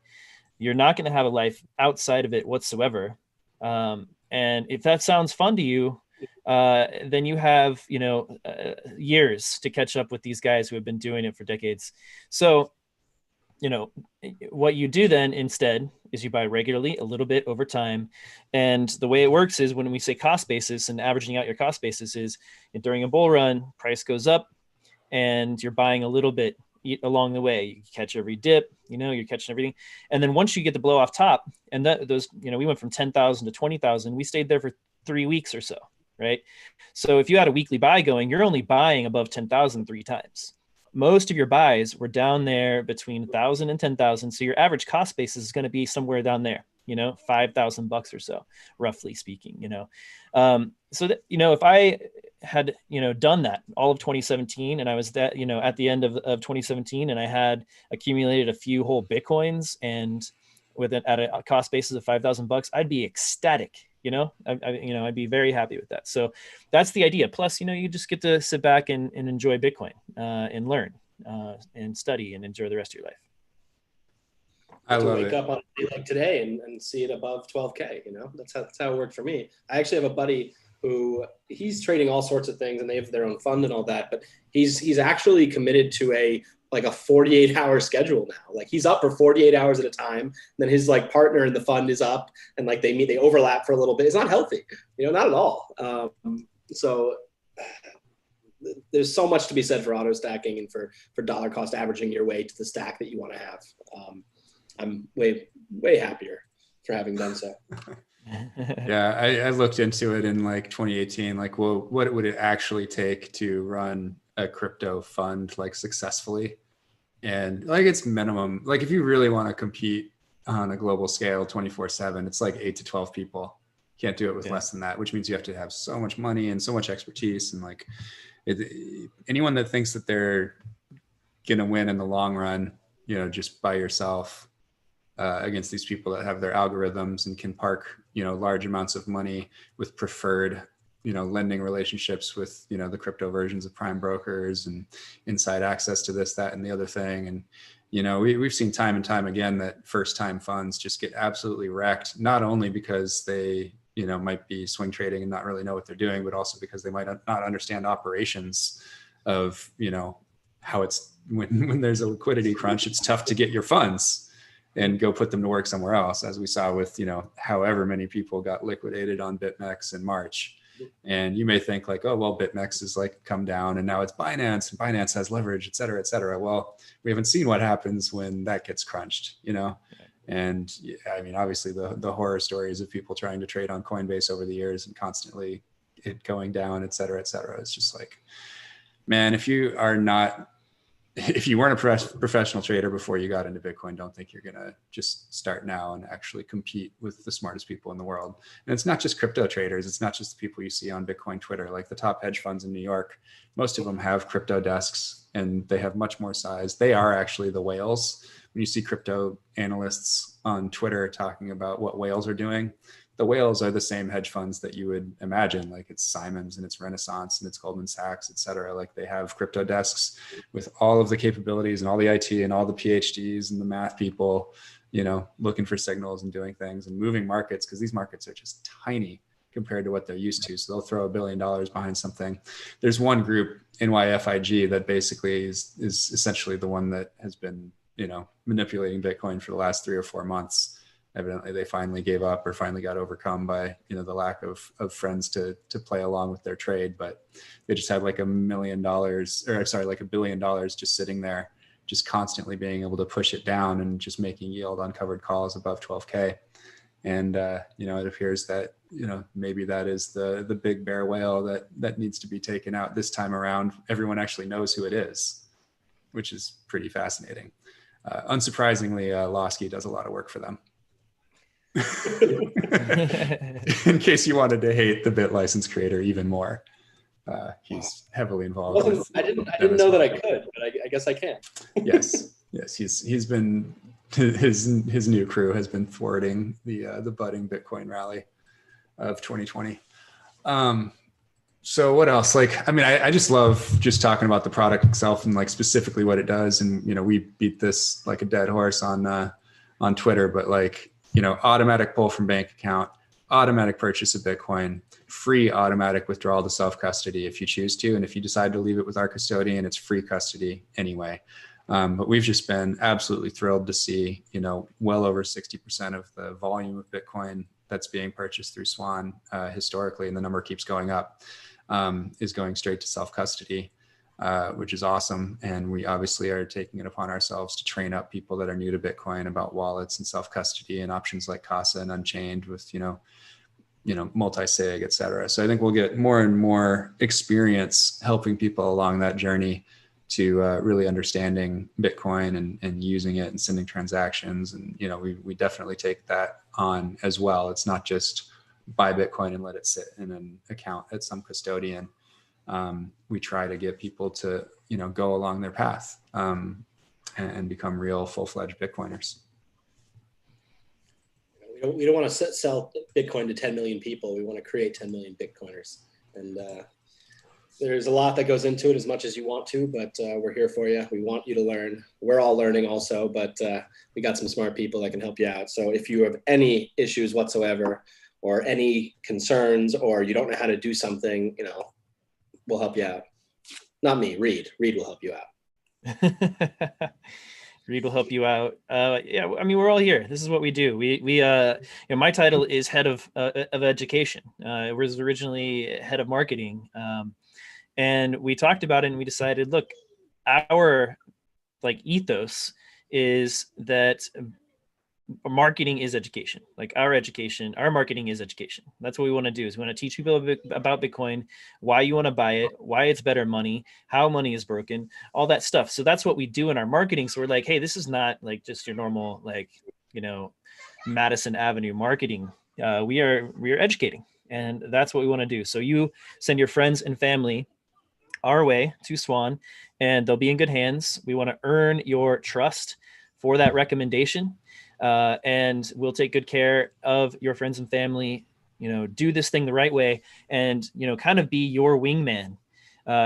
You're not going to have a life outside of it whatsoever. And if that sounds fun to you, then you have, you know, years to catch up with these guys who have been doing it for decades. So, you know, what you do then instead is you buy regularly, a little bit over time. And the way it works is when we say cost basis and averaging out your cost basis is during a bull run, price goes up and you're buying a little bit along the way. You catch every dip, you know, you're catching everything. And then once you get the blow off top, and those, you know, we went from 10,000 to 20,000, we stayed there for 3 weeks or so, right? So if you had a weekly buy going, you're only buying above 10,000 3 times. Most of your buys were down there between 1,000 and 10,000. So your average cost basis is going to be somewhere down there, you know, $5,000 or so, roughly speaking, you know. So that, you know, if I had, you know, done that all of 2017 and I was that, you know, at the end of 2017 and I had accumulated a few whole Bitcoins and with it at a cost basis of $5,000, I'd be ecstatic. You know, I'd be very happy with that. So that's the idea. Plus, you know, you just get to sit back and enjoy Bitcoin and learn and study and enjoy the rest of your life. I love it. Wake up on a day like today and see it above 12K. You know, that's how it worked for me. I actually have a buddy who he's trading all sorts of things and they have their own fund and all that, but he's actually committed to a 48-hour schedule now. Like he's up for 48 hours at a time. Then his like partner in the fund is up and like they overlap for a little bit. It's not healthy, you know, not at all. So there's so much to be said for auto stacking and for dollar cost averaging your way to the stack that you want to have. I'm way happier. for having done so. Yeah, I looked into it in like 2018, like, well, what would it actually take to run a crypto fund like successfully? And like it's minimum, like if you really want to compete on a global scale 24/7, it's like 8 to 12 people. Can't do it with less than that, which means you have to have so much money and so much expertise. And like anyone that thinks that they're gonna win in the long run, just by yourself, against these people that have their algorithms and can park, large amounts of money with preferred, lending relationships with, the crypto versions of prime brokers and inside access to this, that, and the other thing. And, we've seen time and time again that first time funds just get absolutely wrecked, not only because they, might be swing trading and not really know what they're doing, but also because they might not understand operations of, how it's when there's a liquidity crunch, it's tough to get your funds and go put them to work somewhere else, as we saw with, however many people got liquidated on BitMEX in March. And you may think like, oh, well, BitMEX is like come down and now it's Binance and Binance has leverage, et cetera, et cetera. Well, we haven't seen what happens when that gets crunched, And I mean, obviously the horror stories of people trying to trade on Coinbase over the years and constantly it going down, et cetera, et cetera. It's just like, man, if you weren't a professional trader before you got into Bitcoin, don't think you're going to just start now and actually compete with the smartest people in the world. And it's not just crypto traders. It's not just the people you see on Bitcoin Twitter, like the top hedge funds in New York. Most of them have crypto desks and they have much more size. They are actually the whales. When you see crypto analysts on Twitter talking about what whales are doing, the whales are the same hedge funds that you would imagine, like it's Simons and it's Renaissance and it's Goldman Sachs, et cetera. Like they have crypto desks with all of the capabilities and all the IT and all the PhDs and the math people, looking for signals and doing things and moving markets, because these markets are just tiny compared to what they're used to. So they'll throw $1 billion behind something. There's one group, NYFIG, that basically is essentially the one that has been, manipulating Bitcoin for the last 3 or 4 months. Evidently they finally gave up or finally got overcome by, the lack of friends to play along with their trade. But they just had like $1 billion just sitting there, just constantly being able to push it down and just making yield on covered calls above 12K. And, it appears that, maybe that is the big bear whale that needs to be taken out this time around. Everyone actually knows who it is, which is pretty fascinating. Unsurprisingly, Losky does a lot of work for them. In case you wanted to hate the Bit license creator even more, he's heavily involved. I didn't know that I could, but I guess I can. yes. He's been his new crew has been thwarting the budding Bitcoin rally of 2020. So what else? Like, I mean, I just love just talking about the product itself and like specifically what it does. And we beat this like a dead horse on Twitter, but like, automatic pull from bank account, automatic purchase of Bitcoin, free automatic withdrawal to self-custody if you choose to. And if you decide to leave it with our custodian, it's free custody anyway. But we've just been absolutely thrilled to see, well over 60% of the volume of Bitcoin that's being purchased through Swan historically, and the number keeps going up, is going straight to self-custody. Which is awesome. And we obviously are taking it upon ourselves to train up people that are new to Bitcoin about wallets and self-custody and options like Casa and Unchained with, multi-sig, et cetera. So I think we'll get more and more experience helping people along that journey to really understanding Bitcoin and using it and sending transactions. And, we definitely take that on as well. It's not just buy Bitcoin and let it sit in an account at some custodian. We try to get people to, go along their path and become real full-fledged Bitcoiners. We don't want to sell Bitcoin to 10 million people. We want to create 10 million Bitcoiners. And there's a lot that goes into it, as much as you want to, but we're here for you. We want you to learn. We're all learning also, but we got some smart people that can help you out. So if you have any issues whatsoever or any concerns, or you don't know how to do something, we'll help you out. Not me, Reed. Reed will help you out. Reed will help you out. Yeah, I mean, we're all here. This is what we do. My title is head of education. It was originally head of marketing, and we talked about it, and we decided, look, our ethos is that marketing is education. Like our marketing is education. That's what we want to do, is we want to teach people about Bitcoin, why you want to buy it, why it's better money, how money is broken, all that stuff. So that's what we do in our marketing. So we're like, hey, this is not like just your normal, like, Madison Avenue marketing. We are educating, and that's what we want to do. So you send your friends and family our way to Swan, and they'll be in good hands. We want to earn your trust for that recommendation. And we'll take good care of your friends and family, do this thing the right way, and, kind of be your wingman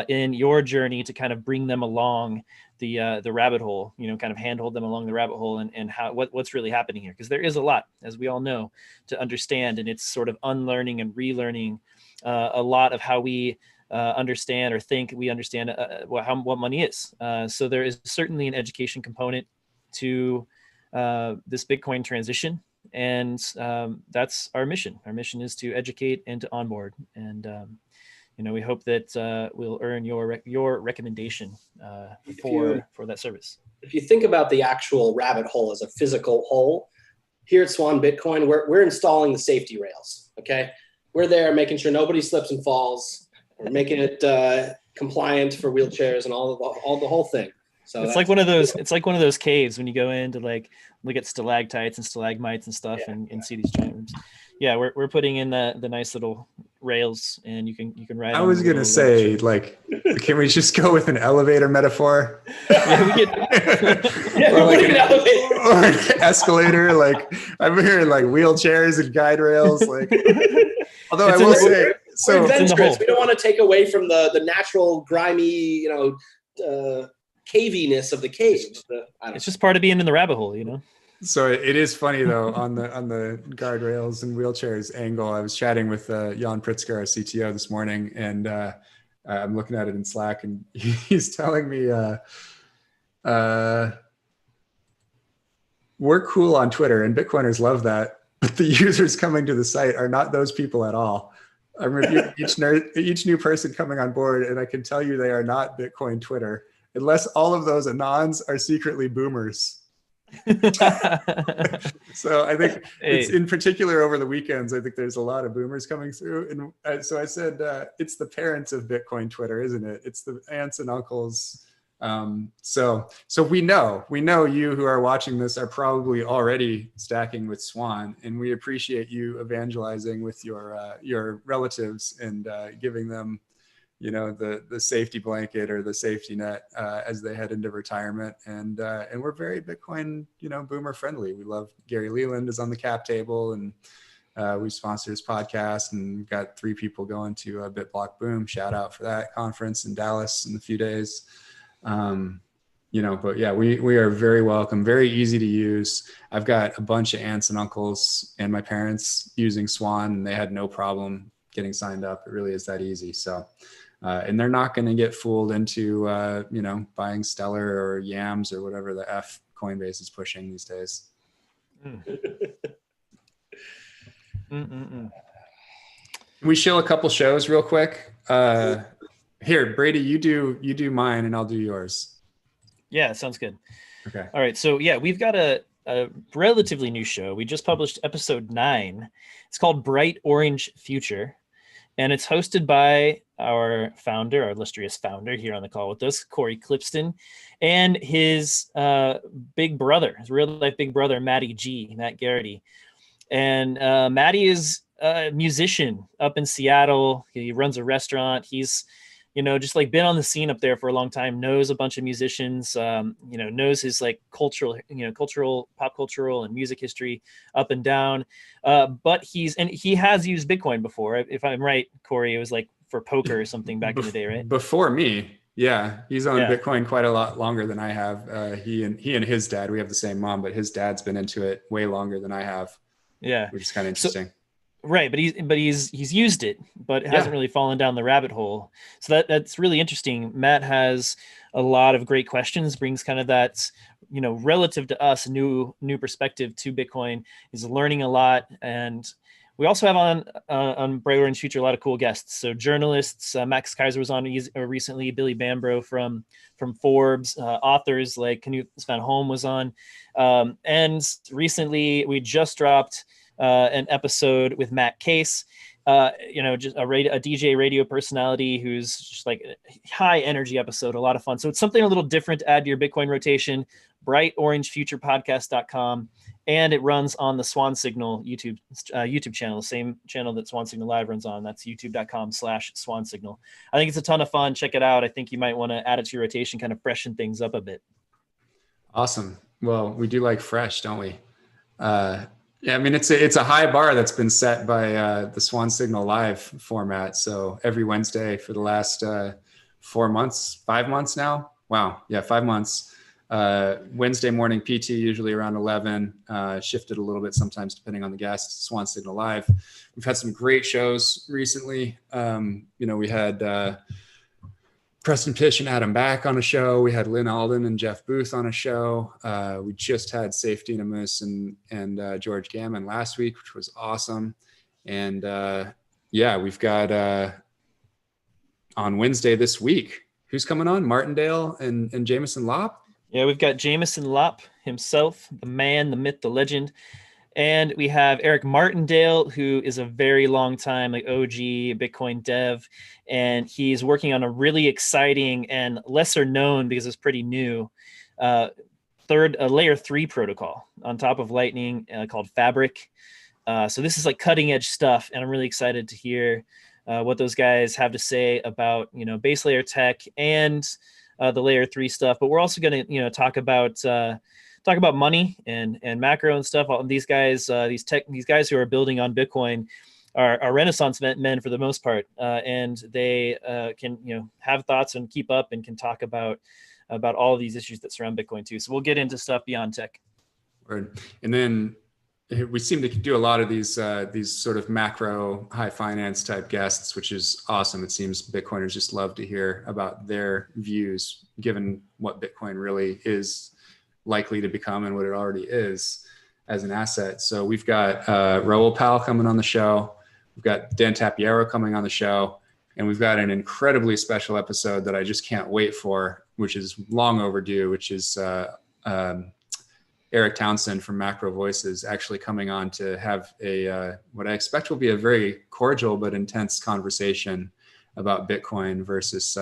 in your journey to kind of bring them along the rabbit hole, kind of handhold them along the rabbit hole, and what's really happening here. Because there is a lot, as we all know, to understand. And it's sort of unlearning and relearning a lot of how we understand or think we understand what money is. So there is certainly an education component to this Bitcoin transition, and that's our mission. Our mission is to educate and to onboard, and we hope that we'll earn your recommendation for that service. If you think about the actual rabbit hole as a physical hole, here at Swan Bitcoin, we're installing the safety rails. Okay, we're there making sure nobody slips and falls. We're making it compliant for wheelchairs and all the whole thing. So it's like one of those caves when you go in to like look at stalactites and stalagmites and stuff, and see these giant rooms. Yeah, we're putting in the nice little rails, and you can ride. I was gonna say, like, can we just go with an elevator metaphor? Yeah, we get or like an elevator or an escalator. Like, I'm hearing like wheelchairs and guide rails. Like, although I will say, we're adventurous. We don't want to take away from the natural grimy, caviness of the cave. It's just part of being in the rabbit hole, So it is funny though, on the guardrails and wheelchairs angle. I was chatting with Jan Pritzker, our CTO, this morning, and I'm looking at it in Slack, and he's telling me we're cool on Twitter, and Bitcoiners love that, but the users coming to the site are not those people at all. I'm reviewing each new person coming on board, and I can tell you they are not Bitcoin Twitter, unless all of those anons are secretly boomers. So I think it's in particular over the weekends, I think there's a lot of boomers coming through. And so I said, it's the parents of Bitcoin Twitter, isn't it? It's the aunts and uncles. So we know you who are watching this are probably already stacking with Swan, and we appreciate you evangelizing with your relatives and giving them the safety blanket or the safety net as they head into retirement. And we're very Bitcoin, boomer friendly. We love Gary Leland is on the cap table, and we sponsor his podcast, and got 3 people going to BitBlock Boom. Shout out for that conference in Dallas in a few days. But yeah, we are very welcome, very easy to use. I've got a bunch of aunts and uncles and my parents using Swan, and they had no problem getting signed up. It really is that easy. So, and they're not going to get fooled into, buying Stellar or Yams or whatever the F Coinbase is pushing these days. We show a couple shows real quick. Here, Brady, you do mine and I'll do yours. Yeah, sounds good. Okay. All right. So yeah, we've got a relatively new show. We just published episode 9. It's called Bright Orange Future. And it's hosted by our illustrious founder here on the call with us, Corey Clipston, and his big brother, his real life big brother, Matt Garrity. And Matty is a musician up in Seattle. He runs a restaurant. He's, just like been on the scene up there for a long time, knows a bunch of musicians, knows his like cultural, pop cultural and music history up and down. But he has used Bitcoin before. If I'm right, Corey, it was like for poker or something back in the day, right? Before me. Yeah. He's owned Bitcoin quite a lot longer than I have. He and his dad, we have the same mom, but his dad's been into it way longer than I have. Yeah. Which is kind of interesting. Right, but he's used it, but it hasn't really fallen down the rabbit hole. So that's really interesting. Matt has a lot of great questions, brings kind of that, relative to us, new perspective to Bitcoin. He's learning a lot, and we also have on Bright Orange Future a lot of cool guests. So journalists, Max Kaiser was on recently. Billy Bambro from Forbes. Authors like Knut Van Holm was on. And recently we just dropped an episode with Matt Case. Just a DJ radio personality who's just like a high energy episode, a lot of fun. So it's something a little different to add to your Bitcoin rotation. BrightOrangeFuturePodcast.com. And it runs on the Swan Signal YouTube channel, same channel that Swan Signal Live runs on. That's youtube.com/Swan Signal. I think it's a ton of fun. Check it out. I think you might want to add it to your rotation, kind of freshen things up a bit. Awesome. Well, we do like fresh, don't we? Yeah, I mean, it's a high bar that's been set by the Swan Signal Live format. So every Wednesday for the last 5 months now. Wow. Yeah, 5 months. Wednesday morning PT, usually around 11, shifted a little bit sometimes depending on the guest. Swan Signal Live. We've had some great shows recently. We had Preston Pish and Adam Back on a show. We had Lynn Alden and Jeff Booth on a show. We just had Safety Nimus and George Gammon last week, which was awesome. And we've got on Wednesday this week, who's coming on? Martindale and Jameson Lopp. Yeah, we've got Jameson Lopp himself, the man, the myth, the legend. And we have Eric Martindale, who is a very long time OG Bitcoin dev. And he's working on a really exciting and lesser known, because it's pretty new, layer 3 protocol on top of Lightning called Fabric. So this is like cutting edge stuff. And I'm really excited to hear what those guys have to say about, base layer tech and the layer 3 stuff. But we're also going to, talk about money and macro and stuff. All these guys, these guys who are building on Bitcoin are Renaissance men for the most part, and they can have thoughts and keep up and can talk about all of these issues that surround Bitcoin too. So we'll get into stuff beyond tech. Right. And then we seem to do a lot of these sort of macro high finance type guests, which is awesome. It seems Bitcoiners just love to hear about their views, given what Bitcoin really is likely to become and what it already is as an asset. So we've got Raul Pal coming on the show. We've got Dan Tapiero coming on the show. And we've got an incredibly special episode that I just can't wait for, which is long overdue, which is Eric Townsend from Macro Voices actually coming on to have what I expect will be a very cordial but intense conversation about Bitcoin versus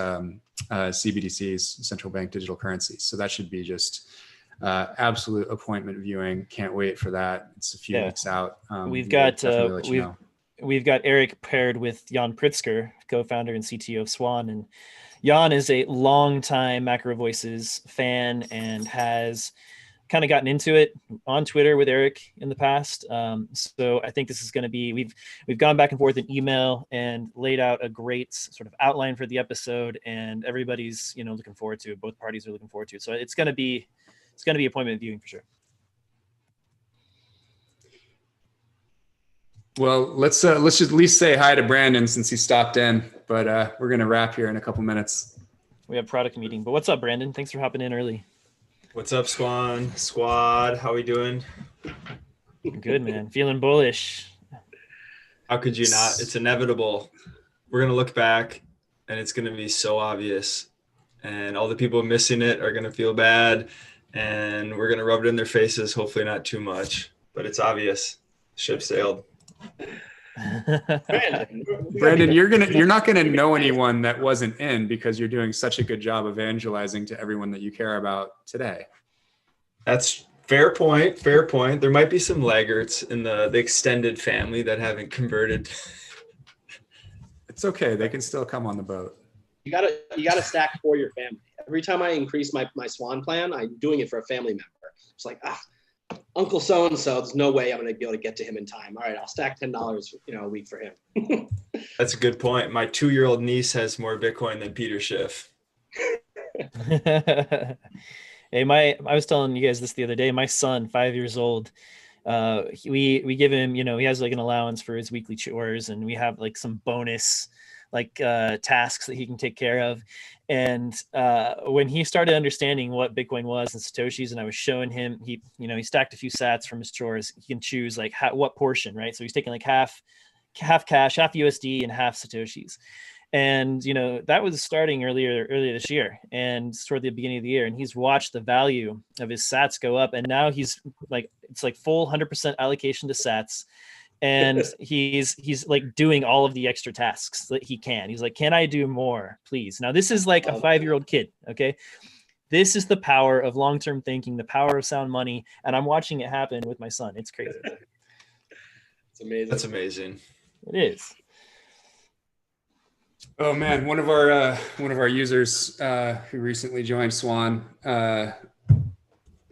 CBDCs, central bank digital currencies. So that should be just absolute appointment viewing. Can't wait for that. It's a few weeks out. We've got Eric paired with Jan Pritzker, co-founder and CTO of Swan, and Jan is a longtime Macro Voices fan and has kind of gotten into it on Twitter with Eric in the past. So I think this is going to be, we've gone back and forth in email and laid out a great sort of outline for the episode, and everybody's, looking forward to it. Both parties are looking forward to it. So it's going to be appointment viewing for sure. Well, let's just at least say hi to Brandon since he stopped in, but we're going to wrap here in a couple minutes. We have product meeting, but what's up, Brandon? Thanks for hopping in early. What's up, Swan Squad? How we doing? Good, man. Feeling bullish. How could you not? It's inevitable. We're going to look back and it's going to be so obvious. And all the people missing it are going to feel bad. And we're going to rub it in their faces. Hopefully not too much, but it's obvious. Ship sailed. Brandon, you're not gonna know anyone that wasn't in because you're doing such a good job evangelizing to everyone that you care about today. That's fair point. Fair point. There might be some laggards in the extended family that haven't converted. It's okay. They can still come on the boat. You gotta stack for your family. Every time I increase my Swan plan, I'm doing it for a family member. It's like, Uncle so-and-so, there's no way I'm going to be able to get to him in time. All right, I'll stack $10, a week for him. That's a good point. My 2-year-old niece has more Bitcoin than Peter Schiff. Hey, I was telling you guys this the other day. My son, 5 years old, we give him, he has like an allowance for his weekly chores, and we have like some bonus tasks that he can take care of. And when he started understanding what Bitcoin was and Satoshis, and I was showing him, he stacked a few sats from his chores. He can choose like what portion, right? So he's taking like half cash, half USD, and half Satoshis. And that was starting earlier this year, and toward the beginning of the year. And he's watched the value of his sats go up, and now he's like, it's like full 100% allocation to sats. And he's like doing all of the extra tasks that he can. He's like, can I do more, please? Now, this is like a 5-year-old kid. Okay. This is the power of long-term thinking, the power of sound money. And I'm watching it happen with my son. It's crazy. It's amazing. That's amazing. It is. Oh man, one of our users who recently joined Swan,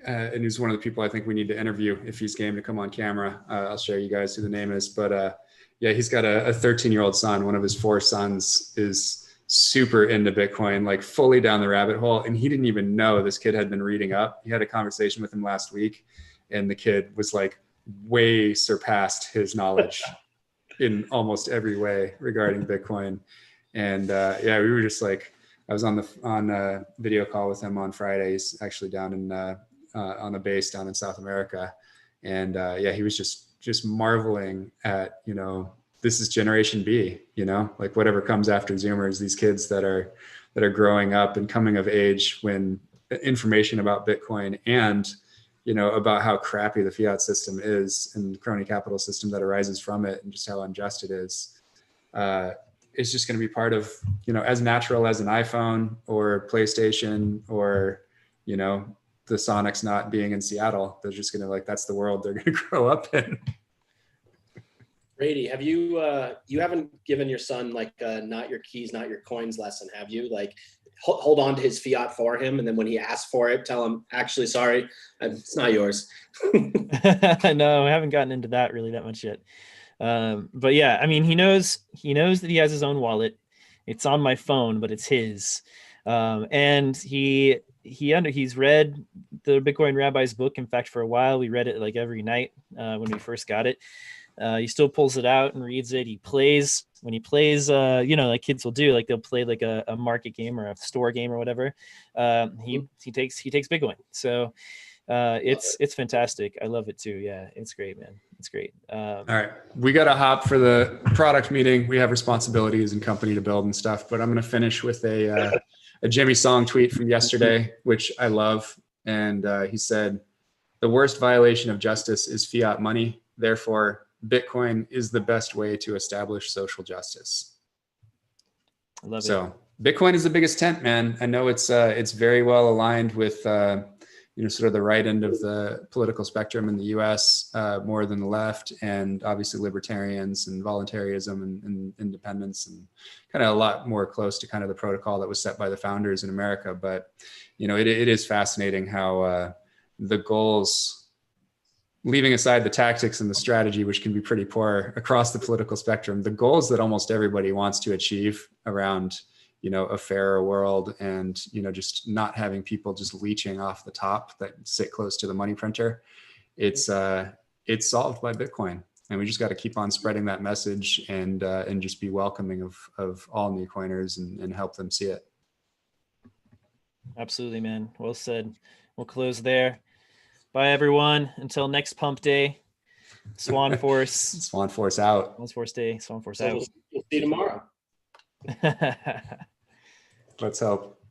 and who's one of the people I think we need to interview if he's game to come on camera. I'll share you guys who the name is, but yeah, he's got a 13-year-old son. One of his 4 sons is super into Bitcoin, like fully down the rabbit hole. And he didn't even know this kid had been reading up. He had a conversation with him last week, and the kid was like way surpassed his knowledge in almost every way regarding Bitcoin. And yeah, we were just like, I was on a video call with him on Friday. He's actually down in on a base down in South America. And yeah, he was just marveling at, this is generation B, like whatever comes after Zoomers, these kids that are growing up and coming of age when information about Bitcoin and, about how crappy the fiat system is and the crony capital system that arises from it and just how unjust it is. It's just going to be part of, as natural as an iPhone or PlayStation or, the Sonics not being in Seattle. They're just going to that's the world they're going to grow up in. Brady, have you, you haven't given your son like not your keys, not your coins lesson, have you? Like hold on to his fiat for him. And then when he asks for it, tell him, actually, sorry, it's not yours. No, I haven't gotten into that really that much yet. But yeah, I mean, he knows that he has his own wallet. It's on my phone, but it's his. And he's read the Bitcoin Rabbi's book. In fact, for a while, we read it like every night when we first got it. He still pulls it out and reads it. He plays when he plays, like kids will do, like they'll play like a market game or a store game or whatever. He takes Bitcoin. So it's fantastic. I love it too. Yeah, it's great, man. It's great. All right, we got to hop for the product meeting. We have responsibilities and company to build and stuff, but I'm going to finish with a Jimmy Song tweet from yesterday, which I love. And he said, "The worst violation of justice is fiat money. Therefore, Bitcoin is the best way to establish social justice." I love it. So Bitcoin is the biggest tent, man. I know it's very well aligned with sort of the right end of the political spectrum in the U.S. More than the left, and obviously libertarians and voluntarism and independence, and kind of a lot more close to kind of the protocol that was set by the founders in America. But it is fascinating how the goals, leaving aside the tactics and the strategy, which can be pretty poor across the political spectrum, the goals that almost everybody wants to achieve around a fairer world and, just not having people just leeching off the top that sit close to the money printer. It's solved by Bitcoin. And we just got to keep on spreading that message and just be welcoming of all new coiners and help them see it. Absolutely, man. Well said. We'll close there. Bye, everyone. Until next pump day. Swan Force. Swan Force out. Swan Force day. Swan Force So out. we'll see you tomorrow. Let's hope.